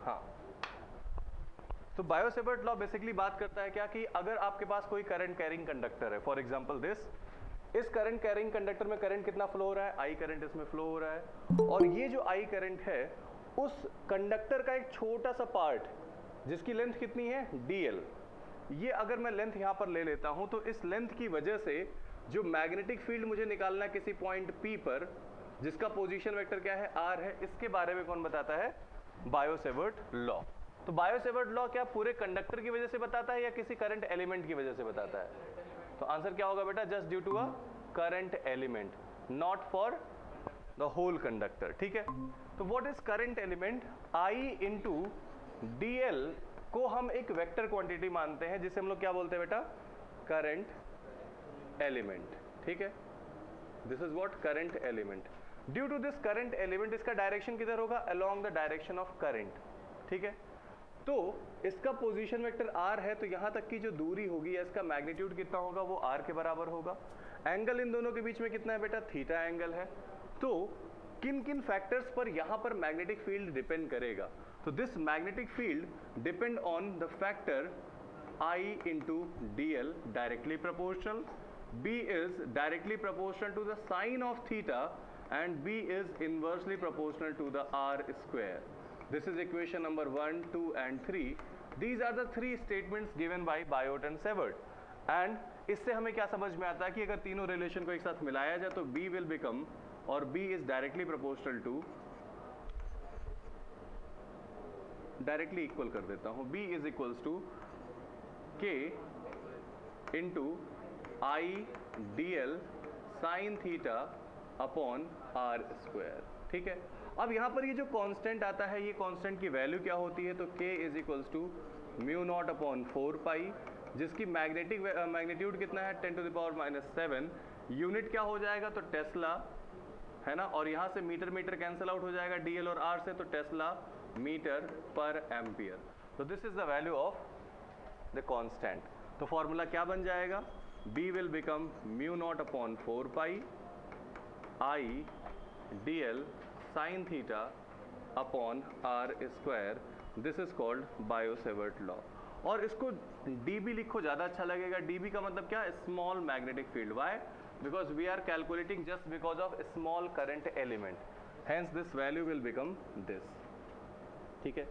हाँ, तो Biot-Savart law basically बात करता है क्या कि अगर आपके पास कोई करंट कैरिंग कंडक्टर है, फॉर एग्जांपल दिस, इस करंट कैरिंग कंडक्टर में करंट कितना फ्लो हो रहा है, आई करंट इसमें फ्लो हो रहा है, और ये जो आई करंट है उस कंडक्टर का एक छोटा सा पार्ट जिसकी लेंथ कितनी है, dl, ये अगर मैं लेंथ यहाँ पर ले लेता हूँ तो इस लेंथ की वजह से जो मैग्नेटिक फील्ड मुझे निकालना है किसी पॉइंट P पर, जिसका पोजीशन वेक्टर क्या है, r है, इसके बारे में कौन बताता है, बायो-सेवर्ट लॉ। तो बायो-सेवर्ट लॉ क्या पूरे कंडक्टर की वजह से बताता है या किसी करंट एलिमेंट की वजह से बताता है? तो आंसर क्या होगा बेटा, just due to a current element, not for the whole conductor. ठीक है, तो what is current element, I into dl को हम एक वेक्टर क्वांटिटी मानते हैं जिसे हम लोग क्या बोलते हैं बेटा, करंट एलिमेंट। ठीक है, this is what current element. Due to this current element इसका डायरेक्शन किधर होगा, along the direction of current. ठीक है, तो इसका पोजीशन वेक्टर r है, तो यहां तक की जो दूरी होगी या इसका मैग्नीट्यूड कितना होगा, वो r के बराबर होगा। एंगल इन दोनों के बीच में कितना है बेटा, थीटा एंगल है। तो किन किन फैक्टर्स पर यहां पर मैग्नेटिक फील्ड डिपेंड करेगा, तो this magnetic field depend on the factor I into dl directly proportional, B is directly proportional to the sine of theta and B is inversely proportional to the r square. This is equation number 1, 2 and 3. These are the three statements given by Biot and Seward. And इससे हमें क्या समझ में आता है कि अगर तीनों रिलेशन को एक साथ मिलाया जाए तो B will become, और B is directly proportional to, directly equal कर देता हूं, B is equals to K into I dl sine theta upon r square. ठीक है, अब यहाँ पर ये जो कांस्टेंट आता है, ये कांस्टेंट की वैल्यू क्या होती है, तो k is equals to mu not upon 4 pi, जिसकी मैग्नीट्यूड कितना है, 10 to the power minus 7, unit क्या हो जाएगा, तो टेस्ला है ना, और यहाँ से मीटर मीटर कैंसिल आउट हो जाएगा dl और r से, तो टेस्ला मीटर पर एम्पियर। तो this is the value of the constant. तो फॉर्मूला क्या बन जाएगा, B will become mu naught upon 4 pi I dl sin theta upon r square. This is called Biot-Savart law. और इसको dB लिखो, ज़्यादा अच्छा लगेगा। dB का मतलब क्या, small magnetic field. Why, because we are calculating just because of small current element, hence this value will become this. ठीक है,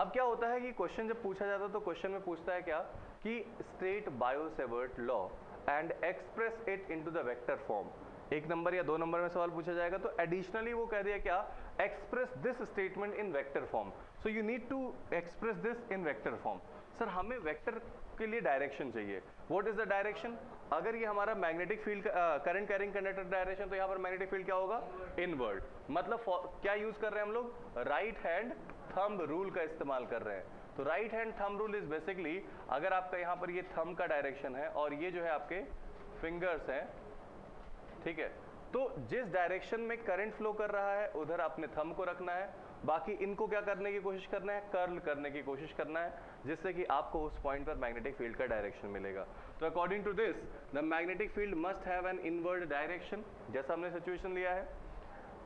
अब क्या होता है कि क्वेश्चन जब पूछा जाता है तो क्वेश्चन में पूछता है क्या कि state Biot-Savart law and express it into the vector form. 1 number या 2 नंबर में सवाल पूछा जाएगा तो एडिशनली वो कह दिया क्या, express this statement in vector form, so you need to express this in vector form. Sir हमें वेक्टर के लिए डायरेक्शन चाहिए, व्हाट इज द डायरेक्शन, अगर ये हमारा magnetic field current carrying conductor direction, तो यहाँ पर मैग्नेटिक फील्ड क्या होगा, इनवर्ड। मतलब क्या यूज कर रहे हैं हम लोग, राइट हैंड थंब रूल का इस्तेमाल कर रहे हैं। तो right hand thumb rule is basically, अगर आपका यहाँ पर ये थंब का डायरेक्शन है और ये जो है आपके फिंगर्स हैं, ठीक है, तो जिस डायरेक्शन में करंट फ्लो कर रहा है उधर आपने थंब को रखना है, बाकी इनको क्या करने की कोशिश करना है, कर्ल करने की कोशिश करना है, जिससे कि आपको उस पॉइंट पर मैग्नेटिक फील्ड का डायरेक्शन मिलेगा। तो according to this the magnetic field must have an inward direction, जैसा हमने सिचुएशन लिया है।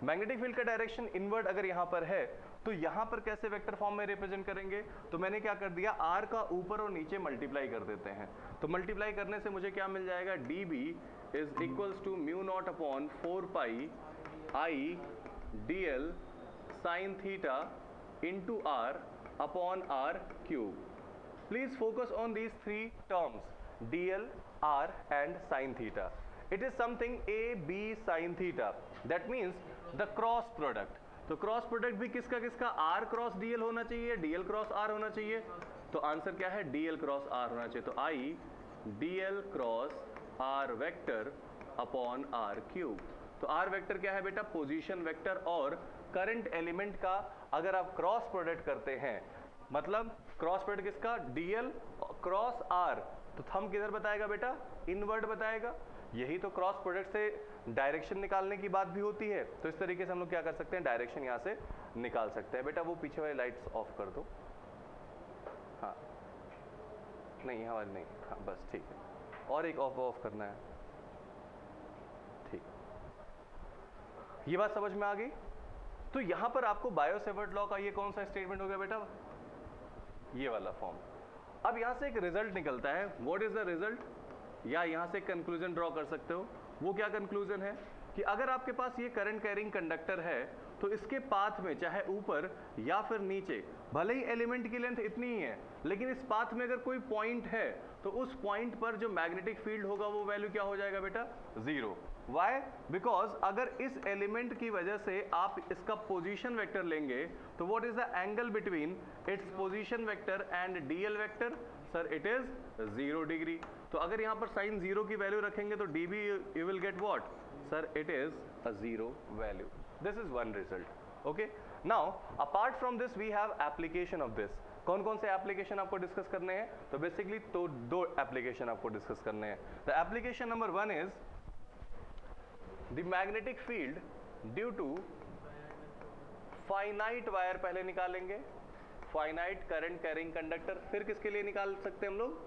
मैग्नेटिक फील्ड का डायरेक्शन इनवर्ड अगर यहाँ पर है तो यहाँ पर कैसे वेक्टर फॉर्म में रिप्रेजेंट करेंगे, तो मैंने क्या कर दिया, r का ऊपर और नीचे मल्टीप्लाई कर देते हैं। तो मल्टीप्लाई करने से मुझे क्या मिल जाएगा, dB is equals to mu not upon 4 pi I dl sine theta into r upon r cube. Please focus on these three terms, dl, r and sin theta. It is something a b sin theta. That means the cross product. तो cross product भी किसका किसका, r cross dl होना चाहिए, dl cross r होना चाहिए। तो answer क्या है, dl क्रॉस r होना चाहिए। तो I dl cross r vector upon r cube. तो r वेक्टर क्या है बेटा, पोजीशन वेक्टर, और करंट एलिमेंट का अगर आप क्रॉस प्रोडक्ट करते हैं, मतलब क्रॉस प्रोडक्ट किसका, dl क्रॉस r, तो थंब किधर बताएगा बेटा, इनवर्ड बताएगा। यही तो क्रॉस प्रोडक्ट से डायरेक्शन निकालने की बात भी होती है। तो इस तरीके से हम लोग क्या कर सकते हैं, डायरेक्शन यहाँ से निकाल सकते हैं। बेटा वो पीछे वाली लाइट्स ऑफ कर दो, हाँ नहीं यहाँ वाली नहीं, हाँ बस ठीक है, और एक ऑफ करना है, ठीक। ये बात समझ में आ गई। तो यहां पर आपको बायो-सेवर्ट लॉ का ये कौन सा स्टेटमेंट हो गया बेटा, ये वाला फॉर्म। अब यहां से एक रिजल्ट निकलता है, व्हाट इज द रिजल्ट, या यहां से कंक्लूजन ड्रॉ कर सकते हो। वो क्या कंक्लूजन है कि अगर आपके पास ये करंट कैरिंग कंडक्टर है तो इसके पाथ में चाहे ऊपर या फिर नीचे, भले ही एलिमेंट की लेंथ इतनी ही है, लेकिन इस पाथ में अगर कोई पॉइंट है तो उस पॉइंट पर जो मैग्नेटिक फील्ड होगा वो वैल्यू क्या हो जाएगा बेटा, जीरो। वाई, बिकॉज अगर इस एलिमेंट की वजह से आप इसका पोजीशन वेक्टर लेंगे तो what is the angle between its position vector and DL vector, sir it is 0 degree. तो अगर यहाँ पर साइन 0 की वैल्यू रखेंगे तो D B you will get what, sir it is a 0 value. This is one result. Okay, now apart from this we have application of this. कौन कौन से एप्लीकेशन आपको डिस्कस करने हैं, तो बेसिकली तो दो एप्लीकेशन आपको डिस्कस करने हैं। The application number 1 is the magnetic field due to finite wire, पहले निकालेंगे फाइनाइट करंट कैरिंग कंडक्टर, फिर किसके लिए निकाल सकते हैं हम लोग,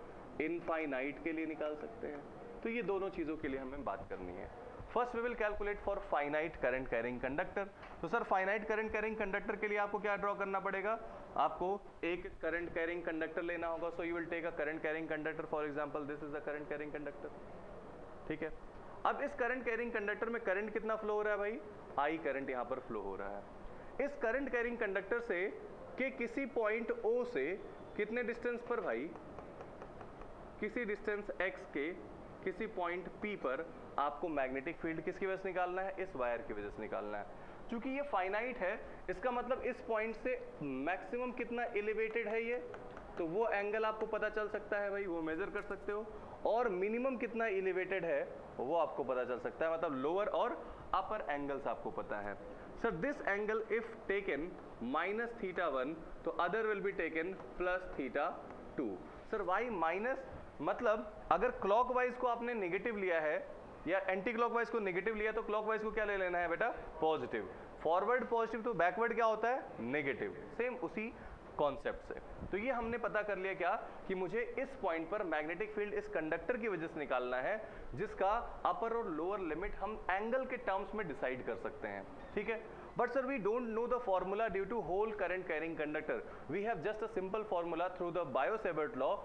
इनफाइनाइट के लिए निकाल सकते हैं। तो ये दोनों चीजों के लिए हमें बात करनी है। First we will calculate for finite current carrying conductor. तो sir finite current carrying conductor के लिए आपको क्या ड्रॉ करना पड़ेगा, आपको एक करंट कैरिंग कंडक्टर लेना होगा। So you will take a current carrying conductor, for example this is a current carrying conductor, ठीक है। अब इस करंट कैरिंग कंडक्टर में करंट कितना फ्लो हो रहा है भाई, आई करंट यहाँ पर फ्लो हो रहा है। इस करंट कैरिंग कंडक्टर से के किसी पॉइंट O से कितने डिस्टेंस पर भाई, किसी डिस्टेंस x के किसी पॉइंट P पर आपको मैग्नेटिक फील्ड किसकी वजह से निकालना है, इस वायर की वजह से निकालना है। क्योंकि ये फाइनाइट है, इसका मतलब इस पॉइंट से मैक्सिमम कितना एलिवेटेड है ये, तो वो एंगल आपको पता चल सकता है भाई, वो मेजर कर सकते हो। और मिनिमम कितना एलिवेटेड है वो आपको पता चल सकता है, मतलब लोअर और अपर एंगल्स आपको पता है। Sir this angle if taken -θ1 तो other will be taken +θ2। Sir Y minus, मतलब अगर क्लॉकवाइज को आपने नेगेटिव लिया है या एंटी क्लॉकवाइज को नेगेटिव लिया तो क्लॉकवाइज को क्या ले लेना है बेटा, पॉजिटिव। फॉरवर्ड पॉजिटिव तो बैकवर्ड क्या होता है, नेगेटिव। सेम उसी कॉन्सेप्ट से। तो ये हमने पता कर लिया क्या कि मुझे इस पॉइंट पर मैग्नेटिक फील्ड इस कंडक्टर की वजह से निकालना है, जिसका अपर और लोअर लिमिट हम एंगल के टर्म्स में डिसाइड कर सकते हैं, ठीक है। But sir we don't know the formula due to whole current carrying conductor, we have just a simple formula through the Biot Savart law.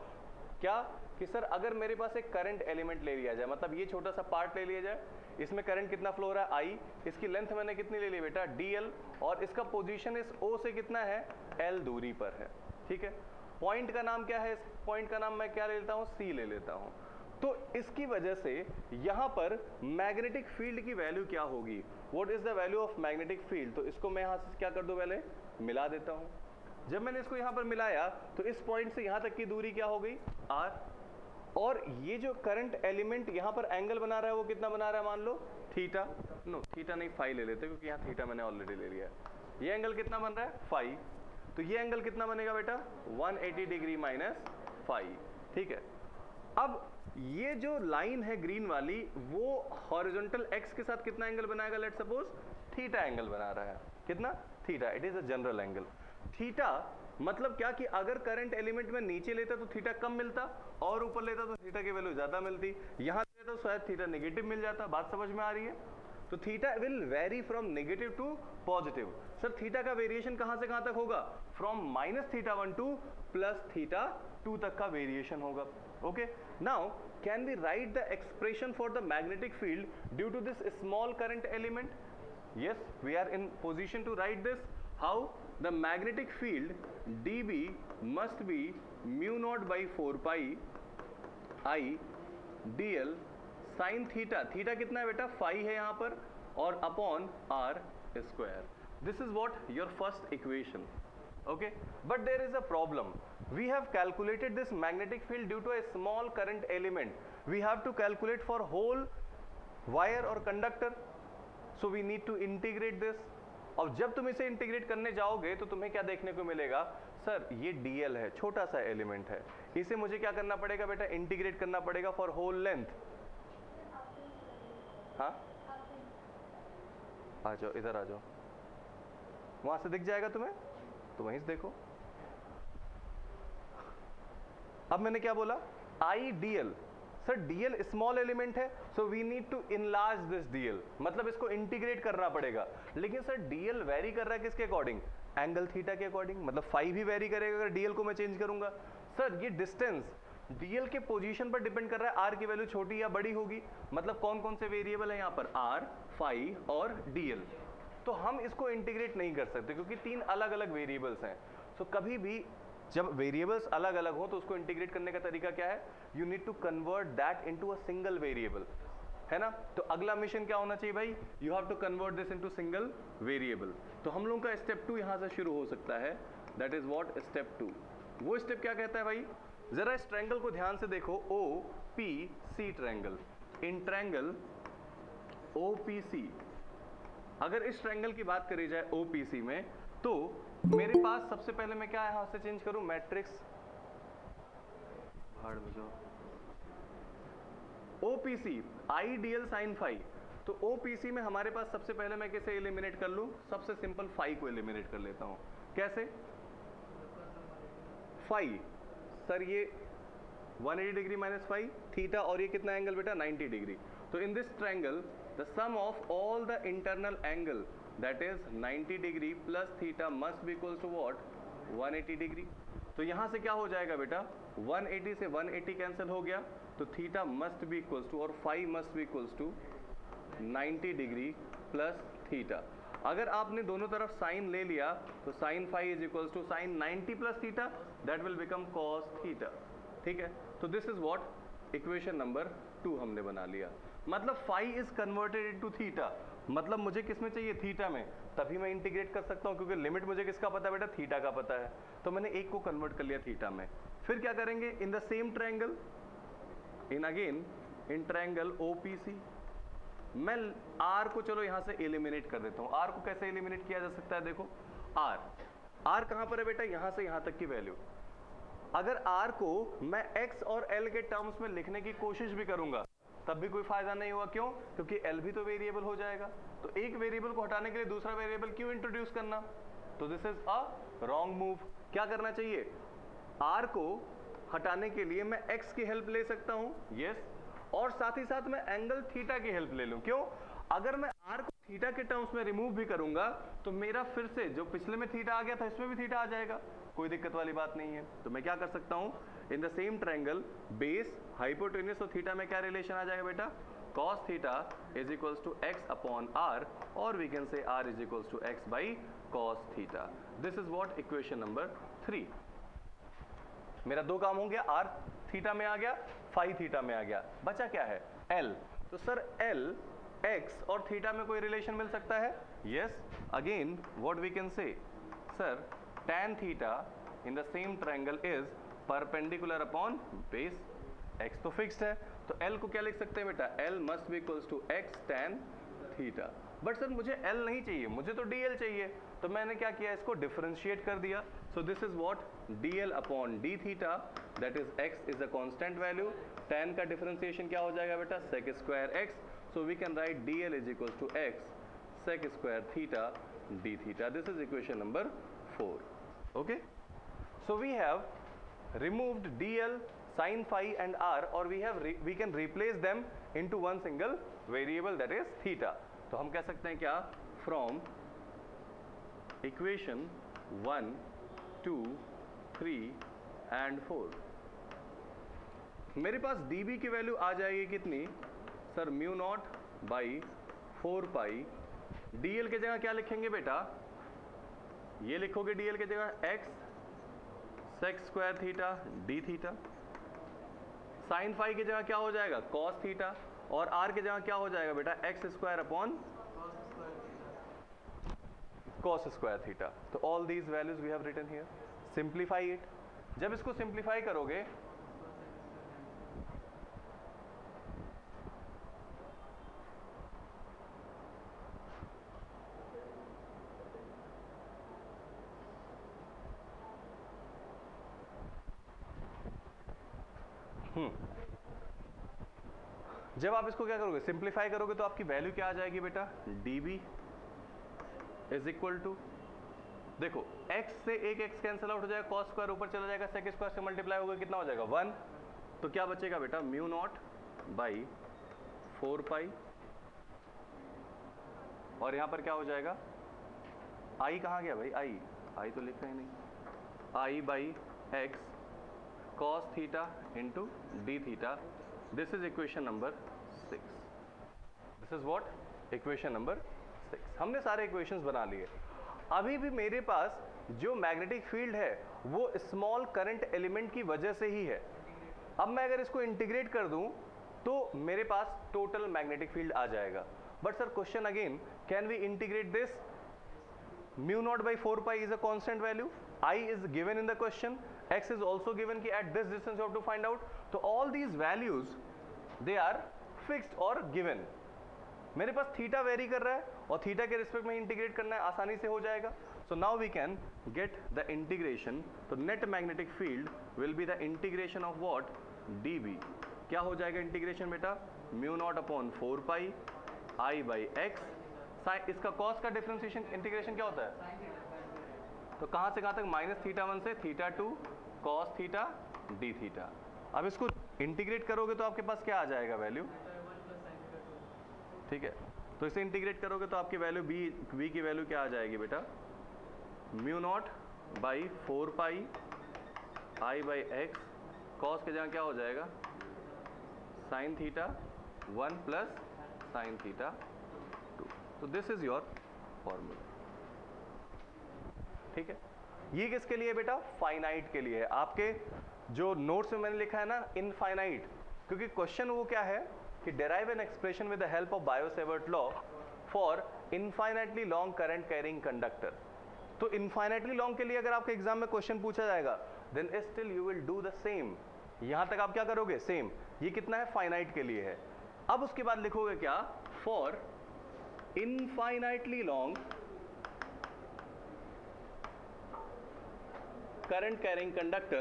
क्या कि सर अगर मेरे पास एक करंट एलिमेंट ले लिया जाए, मतलब ये छोटा सा पार्ट ले लिया जाए, इसमें करंट कितना फ्लो हो रहा है, आई, इसकी लेंथ मैंने कितनी ले ली बेटा, dl, और इसका पोजीशन इस O से कितना है, l दूरी पर है, ठीक है। पॉइंट का नाम क्या है, इस पॉइंट का नाम मैं क्या ले लेता हूँ, C ले लेता हूँ। तो इसकी वजह से यहाँ पर मैग्नेटिक फील्ड की वैल्यू क्या होगी, what is the value of magnetic field, तो इसको मैं यहाँ से क्या कर दूँ, पहले मिला देता हूँ। जब मैंने इसको यहाँ पर मिलाया तो इस पॉइंट से यहाँ तक की दूरी क्या हो गई, r, और ये जो करंट एलिमेंट यहाँ पर एंगल बना रहा है वो कितना बना रहा है, मान लो थीटा, नो थीटा नहीं फाई ले लेते क्योंकि यहाँ थीटा मैंने ऑलरेडी ले लिया है। ये एंगल कितना बन रहा है, फाई, तो ये एंगल कितना बनेगा बेटा, 180 डिग्री माइनस फाई, ठीक है। अब ये जो लाइन है ग्रीन वाली वो हॉरिजॉन्टल एक्स के साथ कितना एंगल बनाएगा, लेट्स सपोज थीटा एंगल बना रहा है, कितना, theta, it is a general angle. Theta मतलब क्या कि अगर करंट एलिमेंट में नीचे लेता तो थीटा कम मिलता, और ऊपर लेता तो थीटा की वैल्यू ज्यादा मिलती, यहां लेता तो शायद थीटा नेगेटिव मिल जाता। बात समझ में आ रही है। तो theta will vary from negative to positive. Sir theta का वेरिएशन कहां से कहां तक होगा, फ्रॉम -θ1 टू +θ2 तक का वेरिएशन होगा। Okay, now can we write the expression for the magnetic field due to this small current element, yes we are in position to write this. How? The magnetic field dB must be mu naught by 4 pi I dl sin theta, theta कितना है बेटा, phi है यहाँ पर, और upon r square. This is what your first equation. Okay, but there is a problem. We have calculated this magnetic field due to a small current element. We have to calculate for whole wire or conductor. So we need to integrate this. और जब तुम इसे integrate करने जाओगे तो तुम्हें क्या देखने को मिलेगा, सर ये dl है, छोटा सा एलिमेंट है, इसे मुझे क्या करना पड़ेगा बेटा, इंटीग्रेट करना पड़ेगा फॉर होल लेंथ। हाँ आ जाओ, इधर आ जाओ, वहां से दिख जाएगा तुम्हें, तो वहीं से देखो। अब मैंने क्या बोला, I dl, sir DL small element है, so we need to enlarge this DL, मतलब इसको इंटीग्रेट करना पड़ेगा। लेकिन सर डीएल वेरी कर रहा है किसके अकॉर्डिंग? एंगल थीटा के अकॉर्डिंग, मतलब फाई भी वेरी करेगा अगर डीएल को मैं चेंज करूंगा। सर ये डिस्टेंस डीएल के पोजीशन पर डिपेंड कर रहा है, आर की वैल्यू छोटी या बड़ी होगी, मतलब कौन कौन से वेरिएबल है यहाँ पर? आर, फाई और डीएल। तो हम इसको इंटीग्रेट नहीं कर सकते क्योंकि तीन अलग अलग वेरिएबल्स हैं। सो कभी भी जब वेरिएबल्स अलग अलग हो तो उसको इंटीग्रेट करने का तरीका क्या है? You need to convert that into a single variable, है ना। तो अगला मिशन क्या होना चाहिए भाई? You have to convert this into single variable. तो हम लोगों का स्टेप 2 यहां से शुरू हो सकता है, दैट इज व्हाट? स्टेप 2। वो स्टेप क्या कहता है भाई? जरा इस ट्रायंगल को ध्यान से देखो, O P C triangle. In triangle O P C, अगर इस ट्रायंगल की बात करी जाए ओपीसी में, तो मेरे पास सबसे पहले मैं क्या यहां से चेंज करूं? मैट्रिक्स भाड़ में जो ओपीसी आईडीएल साइन फाई। तो ओपीसी में हमारे पास सबसे पहले मैं किसे एलिमिनेट कर लूं? सबसे सिंपल फाई को एलिमिनेट कर लेता हूं। कैसे? फाई, सर ये 180 डिग्री माइनस फाई थीटा, और ये कितना एंगल बेटा? 90 डिग्री। तो in this triangle the sum of all the internal angle, that is 90 degree plus theta must be equals to what? 180 degree। तो यहां से क्या हो जाएगा बेटा? 180 से 180 कैंसिल हो गया, तो theta must be equals to, और phi must be equals to 90 degree plus theta. अगर आपने दोनों तरफ साइन ले लिया तो sine phi is equals to sine 90 plus theta, that will become cos theta. ठीक है, तो this is what? Equation number 2 हमने बना लिया। मतलब phi is converted into theta, मतलब मुझे किस में चाहिए? थीटा में, तभी मैं इंटीग्रेट कर सकता हूं क्योंकि लिमिट मुझे किसका पता है बेटा? थीटा का पता है। तो मैंने एक को कन्वर्ट कर लिया थीटा में। फिर क्या करेंगे? इन the same triangle, in again in triangle OPC, मैं आर को चलो यहां से एलिमिनेट कर देता हूं। आर को कैसे एलिमिनेट किया जा सकता है? देखो आर कहां पर है बेटा? यहां से यहां तक की वैल्यू। अगर आर को मैं एक्स और एल के टर्म्स में लिखने की कोशिश भी करूंगा तब भी कोई फायदा नहीं हुआ। क्यों? क्योंकि एल भी तो वेरिएबल हो जाएगा। तो एक वेरिएबल को हटाने के लिए दूसरा वेरिएबल क्यों इंट्रोड्यूस करना? तो this is a wrong move. क्या करना चाहिए? आर को हटाने के लिए मैं एक्स की हेल्प ले सकता हूं, यस, और साथ ही साथ मैं एंगल थीटा की हेल्प ले लूं। क्यों? अगर मैं आर को थीटा के टर्म्स में रिमूव भी करूंगा तो मेरा फिर से जो पिछले में थीटा आ गया था इसमें भी थीटा आ जाएगा, कोई दिक्कत वाली बात नहीं है। तो मैं क्या कर सकता हूं? In the same triangle base hypotenuse और थीटा में क्या रिलेशन आ जाएगा बेटा? cos theta is equals to x upon r, और we can say r is equals to x by cos theta. This is what? Equation number 3। मेरा दो काम हो गया, r थीटा में आ गया, फाई थीटा में आ गया, बचा क्या है? l। तो सर l x और थीटा में कोई रिलेशन मिल सकता है? Yes, again what we can say? Sir tan theta in the same triangle is perpendicular upon base. x तो फिक्स्ड है, तो l को क्या लिख सकते हैं बेटा? l must be equals to x tan theta. But sir मुझे l नहीं चाहिए, मुझे तो dl चाहिए। तो मैंने क्या किया? इसको डिफरेंशिएट कर दिया। So this is what? dl upon d theta, that is x is a constant value. tan का डिफरेंशिएशन क्या हो जाएगा बेटा? sec square x। So we can write dl is equals to x sec square theta d theta. This is equation number 4। Okay, so we have removed dl, sin phi and r, or we can replace them into one single variable, that is theta. तो हम कह सकते हैं क्या? from equation 1 2 3 and 4 मेरे पास dB की value आ जाएगी कितनी? Sir mu not by 4 pi. dl के जगह क्या लिखेंगे बेटा? ये लिखोगे dl के जगह x sec square theta d theta. Sine phi की जगह क्या हो जाएगा? cos theta. और r की जगह क्या हो जाएगा बेटा? x square upon cos square theta. तो all these values we have written here. Simplify it. जब इसको सिंप्लीफाई करोगे जब आप इसको क्या करोगे? सिंप्लीफाई करोगे तो आपकी वैल्यू क्या आ जाएगी बेटा? dB इज इक्वल टू, देखो x से एक x कैंसिल आउट हो जाएगा, cos स्क्वायर ऊपर चला जाएगा, sec स्क्वायर से मल्टीप्लाई होगा, कितना हो जाएगा? 1। तो क्या बचेगा बेटा? म्यू नॉट बाई 4 पाई, और यहां पर क्या हो जाएगा, आई कहाँ गया भाई, आई तो लिखा ही नहीं, I by X cos theta into D theta. This is equation number 6. This is what, equation number 6. हमने सारे इक्वेशंस बना लिए. अभी भी मेरे पास जो मैग्नेटिक फील्ड है वो स्मॉल करंट एलिमेंट की वजह से ही है. अब मैं अगर इसको इंटीग्रेट कर दूं तो मेरे पास टोटल मैग्नेटिक फील्ड आ जाएगा. But sir question again, can we integrate this? Mu not by 4 pi is a constant value, I is given in the question, x is also given कि at this distance you have to find out. तो all these values they are fixed or given. मेरे पास theta very कर रहा है और theta के respect में integrate करना है, आसानी से हो जाएगा. So now we can get the integration. तो net magnetic field will be the integration of what? dB. क्या हो जाएगा इंटीग्रेशन बेटा? Mu not upon 4 pi I by x. इसका कॉस का डिफरेंशिएशन इंटीग्रेशन क्या होता है? तो कहां से कहां तक, माइनस थीटा 1 से theta 2 cos theta D theta. अब इसको इंटीग्रेट करोगे तो आपके पास क्या आ जाएगा वैल्यू, ठीक है. तो इसे इंटीग्रेट करोगे तो आपकी वैल्यू बी की वैल्यू क्या आ जाएगी बेटा, mu not by 4 pi I by x, cos के जगह क्या हो जाएगा, sine theta 1 plus sine theta 2. तो दिस इज योर फॉर्मूला. ठीक है. ये किसके लिए बेटा, फाइनाइट के लिए है. आपके जो नोट्स में मैंने लिखा है ना इनफाइनाइट, क्योंकि क्वेश्चन वो क्या है कि derive an expression with the help of Biot Savart law for infinitely long current carrying conductor. तो इनफाइनाइटली लॉन्ग के लिए अगर आपके एग्जाम में क्वेश्चन पूछा जाएगा then still you will do the same. यहां तक आप क्या करोगे, सेम. ये कितना है, फाइनाइट के लिए है. अब उसके बाद लिखोगे क्या, for infinitely long current carrying conductor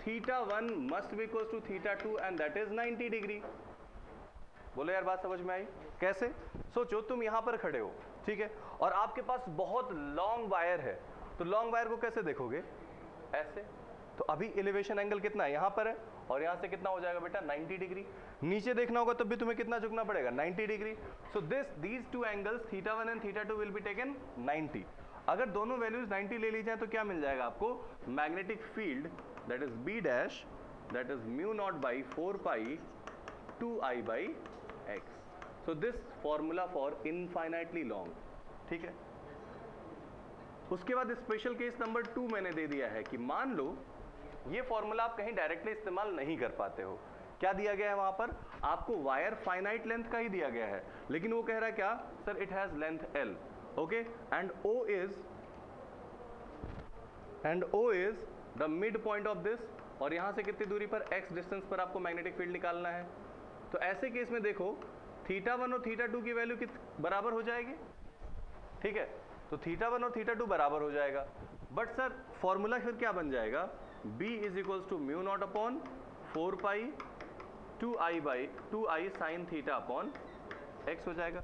theta 1 must be equals to theta 2 and that is 90 degree. बोलो यार बात समझ में आई कैसे? सोचो तुम यहां पर खड़े हो, ठीक है, और आपके पास बहुत लॉन्ग वायर है. तो लॉन्ग वायर को कैसे देखोगे, ऐसे. तो अभी एलिवेशन एंगल कितना है, यहां पर है, और यहां से कितना हो जाएगा बेटा, 90 डिग्री. नीचे देखना होगा तब भी तुम्हें कितना झुकना पड़ेगा, 90 degree. So these two angles theta 1 and theta 2 will be taken 90. अगर दोनों वैल्यूज 90 ले ली जाए तो क्या मिल जाएगा आपको, magnetic field that is B dash that is mu not by 4 pi 2 I by x. So this formula for infinitely long. ठीक है. उसके बाद स्पेशल केस नंबर 2 मैंने दे दिया है कि मान लो ये फॉर्मूला आप कहीं डायरेक्टली इस्तेमाल नहीं कर पाते हो. क्या दिया गया है वहां पर, आपको वायर फाइनाइट लेंथ का ही दिया गया है, लेकिन वो कह रहा है क्या, sir it has length L. okay, and O is the midpoint of this. और यहां से कितनी दूरी पर, x डिस्टेंस पर आपको मैग्नेटिक फील्ड निकालना है. तो ऐसे केस में देखो थीटा 1 और थीटा 2 की वैल्यू बराबर हो जाएगी. ठीक है, तो थीटा 1 और थीटा 2 बराबर हो जाएगा. बट सर फॉर्मूला फिर क्या बन जाएगा, b is equals to mu not upon 4 pi 2 I sine theta upon x हो जाएगा.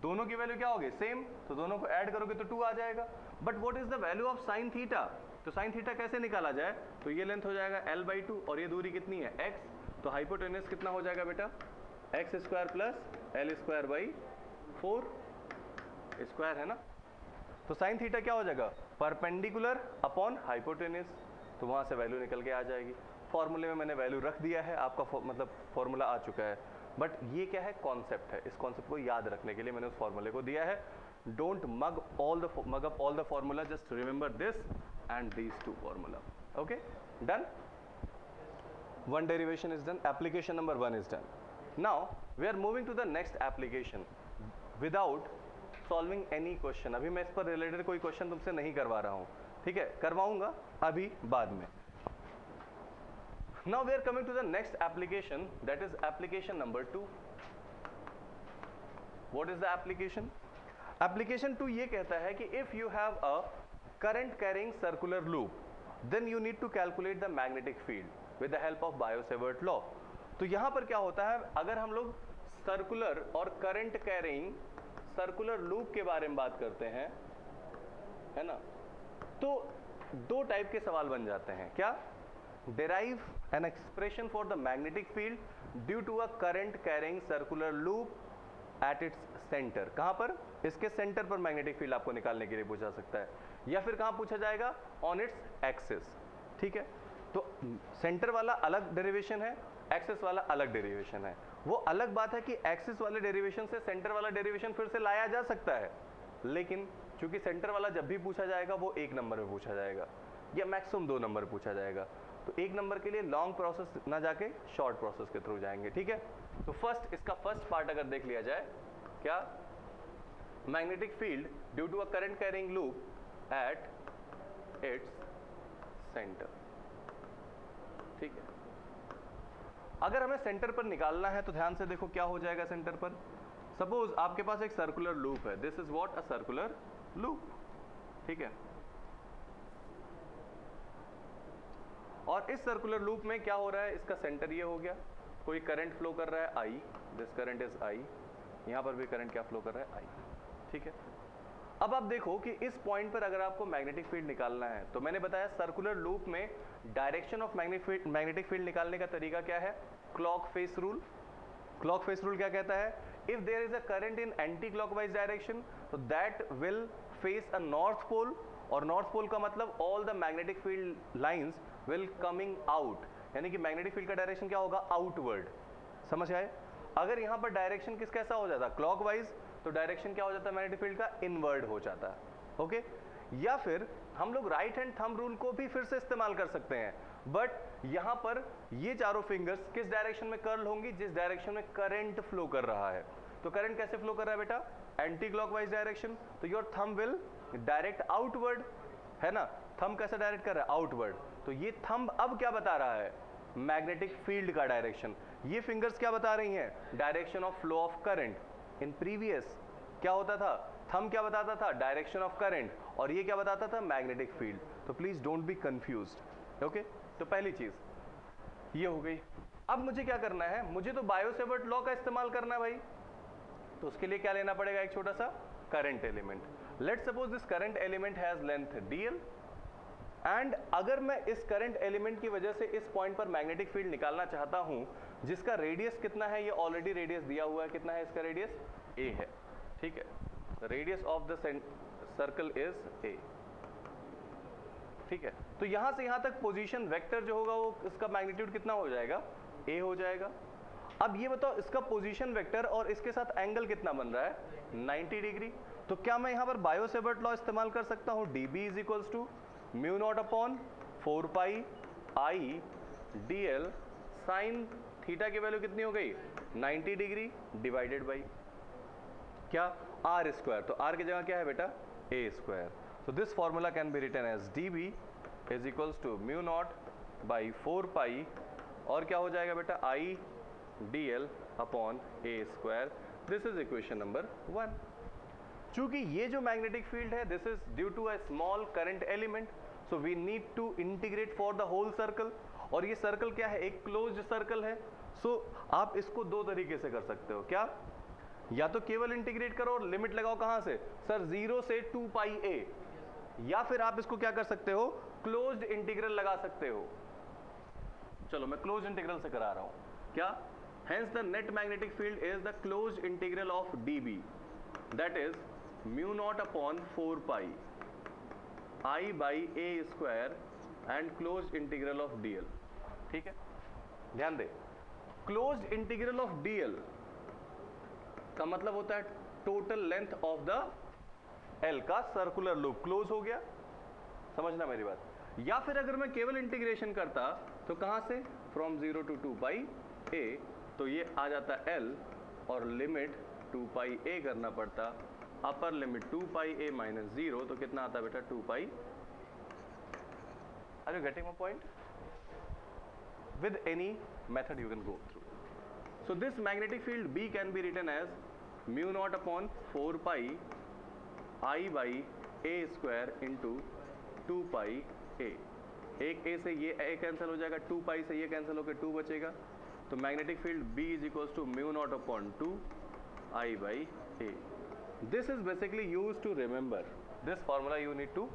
दोनों की वैल्यू क्या होगी, सेम. तो दोनों को ऐड करोगे तो 2 आ जाएगा. But what is the value of sine theta, तो साइन थीटा कैसे निकाला जाए, तो ये लेंथ हो जाएगा L/2 और ये दूरी कितनी है, x. तो हाइपोटेनस कितना हो जाएगा बेटा, x square plus L square by 4 square है ना. तो साइन थीटा क्या हो जाएगा, परपेंडिकुलर अपॉन हाइपोटेनस. तो वहां से वैल्यू निकल के आ जाएगी. फॉर्मूले में मैंने वैल्यू रख दिया है, आपका मतलब फॉर्मूला आ चुका है. बट ये क्या है, कॉन्सेप्ट है. इस कॉन्सेप्ट को याद रखने के लिए मैंने उस फॉर्मूले को दिया है. Don't mug up all the formula, just remember this and these two formula. Okay, done. one derivation is done, application number 1 is done. Now we are moving to the next application without solving any question. अभी मैं इस पर related कोई question तुमसे नहीं करवा रहा हूँ, ठीक है, करवाऊंगा अभी बाद में. Now we are coming to the next application, that is application number 2. What is the application? Application 2 ये कहता है कि if you have a current carrying circular loop, then you need to calculate the magnetic field with the help of Biot-Savart law. तो यहाँ पर क्या होता है, अगर हम लोग सर्कुलर और करंट कैरिंग सर्कुलर लूप के बारे में बात करते हैं, है ना, तो दो टाइप के सवाल बन जाते हैं. क्या, derive an expression for the magnetic field due to a current carrying circular loop at its centre. कहां पर? इसके सेंटर पर मैग्नेटिक फील्ड आपको निकालने के लिए पूछा सकता है, या फिर कहां पूछा जाएगा? On its axis. ठीक है, तो सेंटर वाला अलग डेरिवेशन है, एक्सिस वाला अलग डेरिवेशन है। वो अलग बात है कि एक्सिस वाले डेरिवेशन से सेंटर वाला डेरिवेशन फिर से लाया जा सकता है, लेकिन चूंकि सेंटर वाला जब भी पूछा जाएगा वो 1 नंबर में पूछा जाएगा या मैक्सिमम 2 नंबर पूछा जाएगा। तो 1 नंबर के लिए लॉन्ग प्रोसेस ना जाके शॉर्ट प्रोसेस के थ्रू जाएंगे। ठीक है, तो इसका फर्स्ट पार्ट अगर देख लिया जाए, क्या? Magnetic field due to a current carrying loop at its centre. ठीक है, अगर हमें सेंटर पर निकालना है तो ध्यान से देखो क्या हो जाएगा सेंटर पर। सपोज आपके पास एक सर्कुलर लूप है, this is what? A circular loop. ठीक है, और इस सर्कुलर लूप में क्या हो रहा है? इसका सेंटर ये हो गया, कोई करंट फ्लो कर रहा है आई, दिस करंट इज आई, यहां पर भी करंट क्या फ्लो कर रहा है? आई। ठीक है, अब आप देखो कि इस पॉइंट पर अगर आपको मैग्नेटिक फील्ड निकालना है तो मैंने बताया सर्कुलर लूप में डायरेक्शन ऑफ मैग्नेटिक फील्ड निकालने का तरीका क्या है? Clock face rule. Clock face rule क्या कहता है? If there is a current in anti clockwise direction तो that will face a north pole, और नॉर्थ पोल का मतलब all the magnetic field lines will coming out, यानी कि magnetic field का डायरेक्शन क्या होगा? आउटवर्ड। समझ आए? अगर यहां पर डायरेक्शन किस कैसा हो जाता? क्लॉकवाइज, तो डायरेक्शन क्या हो जाता है मैग्नेटिक फील्ड का? इनवर्ड हो जाता है। ओके, या फिर हम लोग राइट हैंड थंब रूल को भी फिर से इस्तेमाल कर सकते हैं, बट यहां पर ये चारों फिंगर्स किस डायरेक्शन में कर्ल होंगी? जिस डायरेक्शन में करंट फ्लो कर रहा है। तो करंट कैसे फ्लो कर रहा है बेटा? एंटी क्लॉकवाइज डायरेक्शन, तो your thumb will direct outward, है ना? थंब कैसे डायरेक्ट कर रहा है? आउटवर्ड। तो ये थंब अब क्या बता रहा है? मैग्नेटिक फील्ड का डायरेक्शन। ये फिंगर्स क्या बता रही हैं? Direction of flow of current. In previous क्या होता था? थंब क्या बताता था? डायरेक्शन ऑफ करंट, और ये क्या बताता था? Magnetic field. तो please don't be confused. Okay, तो पहली चीज ये हो गई। अब मुझे क्या करना है? मुझे तो बायो-सेवर्ट लॉ का इस्तेमाल करना है भाई। तो उसके लिए क्या लेना पड़ेगा? एक छोटा सा current element. Let's suppose this current element has length dl, and अगर मैं इस करंट एलिमेंट की वजह से इस पॉइंट पर मैग्नेटिक फील्ड निकालना चाहता हूं, जिसका रेडियस कितना है? ये ऑलरेडी रेडियस दिया हुआ है। कितना है इसका रेडियस? a है। ठीक है, radius of the circle is a। ठीक है, तो यहां से यहां तक पोजीशन वेक्टर जो होगा वो इसका मैग्नीट्यूड कितना हो जाएगा? a हो जाएगा। अब ये बताओ इसका पोजीशन वेक्टर और इसके साथ एंगल कितना बन रहा है? 90 डिग्री। तो क्या मैं यहां पर बायो-सेवर्ट लॉ इस्तेमाल कर सकता हूं? dB is equals to mu not upon 4 pi I dl sine theta की वैल्यू कितनी हो गई? 90 डिग्री डिवाइडेड बाई क्या? R square. तो आर की जगह क्या है बेटा? A square. So this formula can be written as dB is equals to mu naught by 4 pi, और क्या हो जाएगा बेटा? I dl upon a square. This is equation number 1. चूंकि ये जो मैग्नेटिक फील्ड है this is due to a small current element, so we need to integrate for the whole circle. और ये सर्कल क्या है? एक क्लोज्ड सर्कल है। so आप इसको दो तरीके से कर सकते हो। क्या? या तो केवल इंटीग्रेट करो और लिमिट लगाओ कहां से? सर 0 से 2 पाई a, या फिर आप इसको क्या कर सकते हो? क्लोज्ड इंटीग्रल लगा सकते हो। चलो मैं क्लोज्ड इंटीग्रल से करा रहा हूं। क्या? Hence the net magnetic field is the closed integral of dB, that is mu not upon 4 pi I by a square and closed integral of dl। ठीक है, ध्यान दे, क्लोज्ड इंटीग्रल ऑफ dl का मतलब होता है total length of the L का circular loop close हो गया। समझना मेरी बात। या फिर अगर मैं केवल इंटीग्रेशन करता तो कहां से? फ्रॉम 0 टू 2 पाई a, तो ये आ जाता L और लिमिट 2 पाई a करना पड़ता। Upper limit 2 pi a minus 0, तो कितना आता बेटा? 2 pi. Are you getting my point? With any method you can go through. So this magnetic field B can be written as mu naught upon 4 pi I by a square into 2 pi a। एक a से ये a cancel हो जाएगा, 2 pi से ये cancel होकर 2 बचेगा। तो magnetic field B is equals to mu naught upon 2 I by a। This is basically used to remember. This formula you need to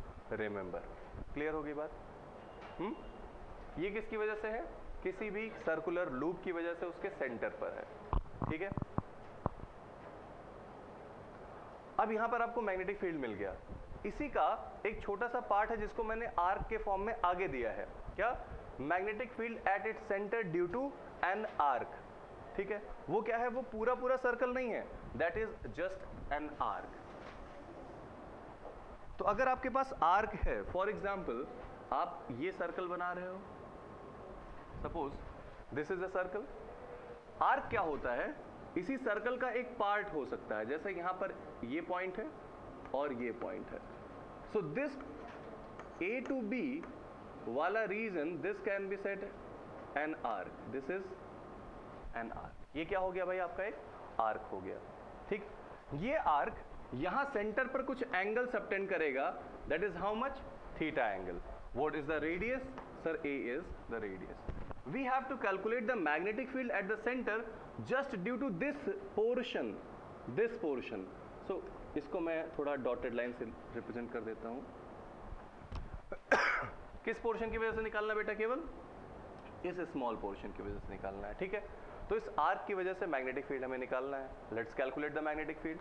remember. Clear होगी बात? ये किसकी वजह से है? किसी भी सर्कुलर लूप की वजह से उसके सेंटर पर है, ठीक है। अब यहां पर आपको मैग्नेटिक फील्ड मिल गया, इसी का एक छोटा सा पार्ट है जिसको मैंने आर्क के फॉर्म में आगे दिया है, क्या, magnetic field at its centre due to an arc, ठीक है। वो क्या है, वो पूरा पूरा सर्कल नहीं है, that is just an arc. तो अगर आपके पास आर्क है, फॉर एग्जाम्पल आप ये सर्कल बना रहे हो, suppose this is a circle, arc क्या होता है, इसी सर्कल का एक पार्ट हो सकता है, जैसे यहां पर ये पॉइंट है और ये पॉइंट है। So this A to B वाला region, this can be said an arc, this is an arc. ये क्या हो गया भाई, आपका एक आर्क हो गया, ठीक। ये आर्क यहां सेंटर पर कुछ एंगल सबटेंड करेगा, that is how much, theta angle. What is the radius, sir A is the radius. We have to calculate the magnetic field at the center just due to this portion, this portion. So इसको मैं थोड़ा dotted line से represent कर देता हूँ। किस portion की वजह से निकालना बेटा, केवल इस स्मॉल पोर्शन की वजह से निकालना है, ठीक है। तो इस आर्क की वजह से मैग्नेटिक फील्ड हमें निकालना है। Let's calculate the magnetic field.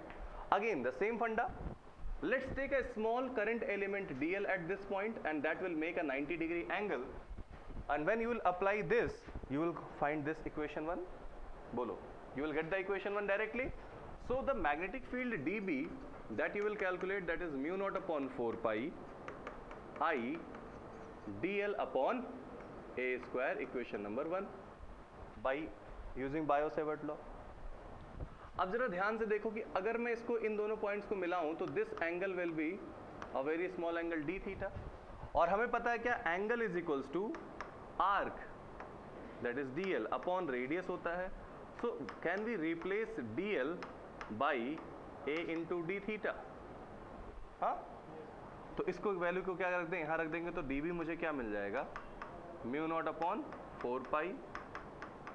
Again the same funda, let's take a small current element DL at this point and that will make a 90-degree angle. And when you will apply this, you will find this equation 1. Bolo, you will get the equation 1 directly. So the magnetic field dB that you will calculate, that is mu naught upon 4 pi I dl upon a square, equation number 1, by using Biot-Savart law. अब जरा ध्यान से देखो कि अगर मैं इसको इन दोनों पॉइंट्स को मिलाऊं तो this angle will be a very small angle d theta, और हमें पता है क्या, angle is equals to arc that is dl upon radius होता है। So can we replace dl by a into D theta, हाँ। तो इसको वैल्यू को क्या रख दें, यहाँ रख देंगे, तो dB मुझे क्या मिल जाएगा, mu not upon 4 pi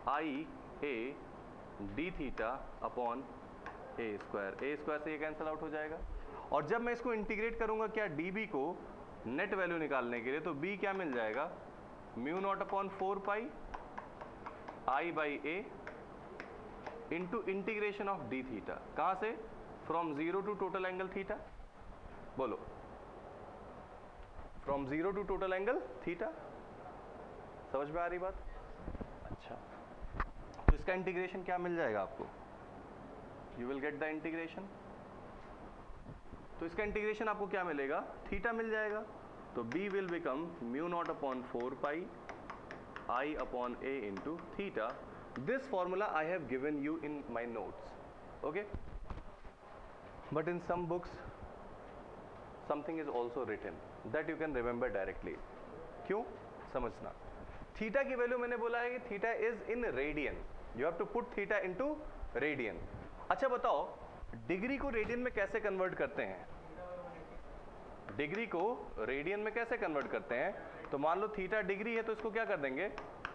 I A D theta upon A square से ये कैंसिल आउट हो जाएगा। और जब मैं इसको इंटीग्रेट करूंगा क्या, dB को नेट वैल्यू निकालने के लिए, तो b क्या मिल जाएगा, mu not upon 4 pi I by A into integration of D theta, कहां से, from 0 to total angle theta. बोलो, from 0 to total angle theta, समझ में आ रही बात? अच्छा, तो इसका इंटीग्रेशन क्या मिल जाएगा आपको, you will get the integration. तो इसका इंटीग्रेशन आपको क्या मिलेगा, थीटा मिल जाएगा। तो b will become mu not upon 4 pi I upon a into theta. This formula I have given you in my notes, okay, but in some books something is also written that you can remember directly. क्यों, समझना, theta की value मैंने बोला है कि theta is in radian, you have to put theta into radian. अच्छा बताओ, degree को रेडियन में कैसे कन्वर्ट करते हैं, डिग्री को रेडियन में कैसे कन्वर्ट करते हैं, तो मान लो थीटा डिग्री है तो इसको क्या कर देंगे,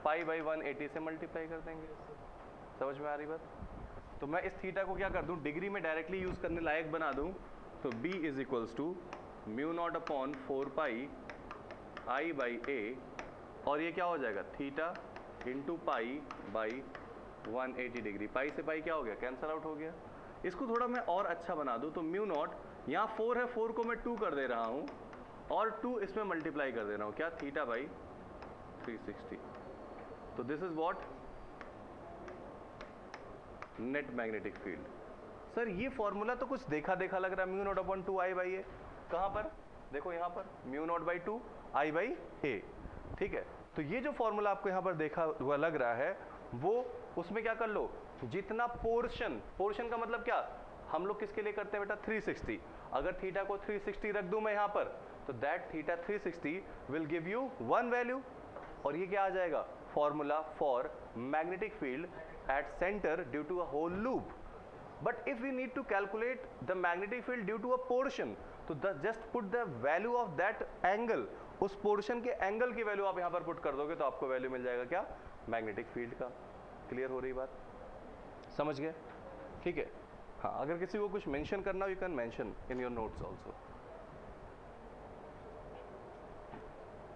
पाई बाई 180 से मल्टीप्लाई कर देंगे। समझ में आ रही बात? तो मैं इस थीटा को क्या कर दूं, डिग्री में डायरेक्टली यूज करने लायक बना दूं, तो b is equals to mu not upon 4 pi I by A, और ये क्या हो जाएगा, theta into pi by 180 degree. Pi से पाई क्या हो गया, कैंसल आउट हो गया। इसको थोड़ा मैं और अच्छा बना दूं, तो म्यू नॉट, यहाँ 4 है, 4 को मैं 2 कर दे रहा हूँ और 2 इसमें मल्टीप्लाई कर दे रहा हूँ, क्या, थीटा बाई 360। तो this is what, net magnetic field. Sir ये फॉर्मूला तो कुछ देखा देखा लग रहा है, mu not upon 2 I by A, कहाँ पर, देखो यहाँ पर mu not by 2 I by A, ठीक है। तो ये जो फॉर्मूला आपको यहाँ पर देखा हुआ लग रहा है, वो उसमें क्या कर लो, जितना पोर्शन, पोर्शन का मतलब क्या, हम लोग किसके लिए करते हैं बेटा, 360। अगर थीटा को 360 रख दूं मैं यहाँ पर, तो that theta 360 will give you 1 value, और ये क्या आ जाएगा, formula for magnetic field at centre due to a whole loop. But if we need to calculate the magnetic field due to a portion, तो just put the value of that angle, उस portion के angle की value आप यहाँ पर put कर दोगे तो आपको वैल्यू मिल जाएगा क्या, मैग्नेटिक फील्ड का। क्लियर हो रही बात, समझ गए? ठीक है। हाँ, अगर किसी को कुछ मेंशन करना, you can mention in your notes also.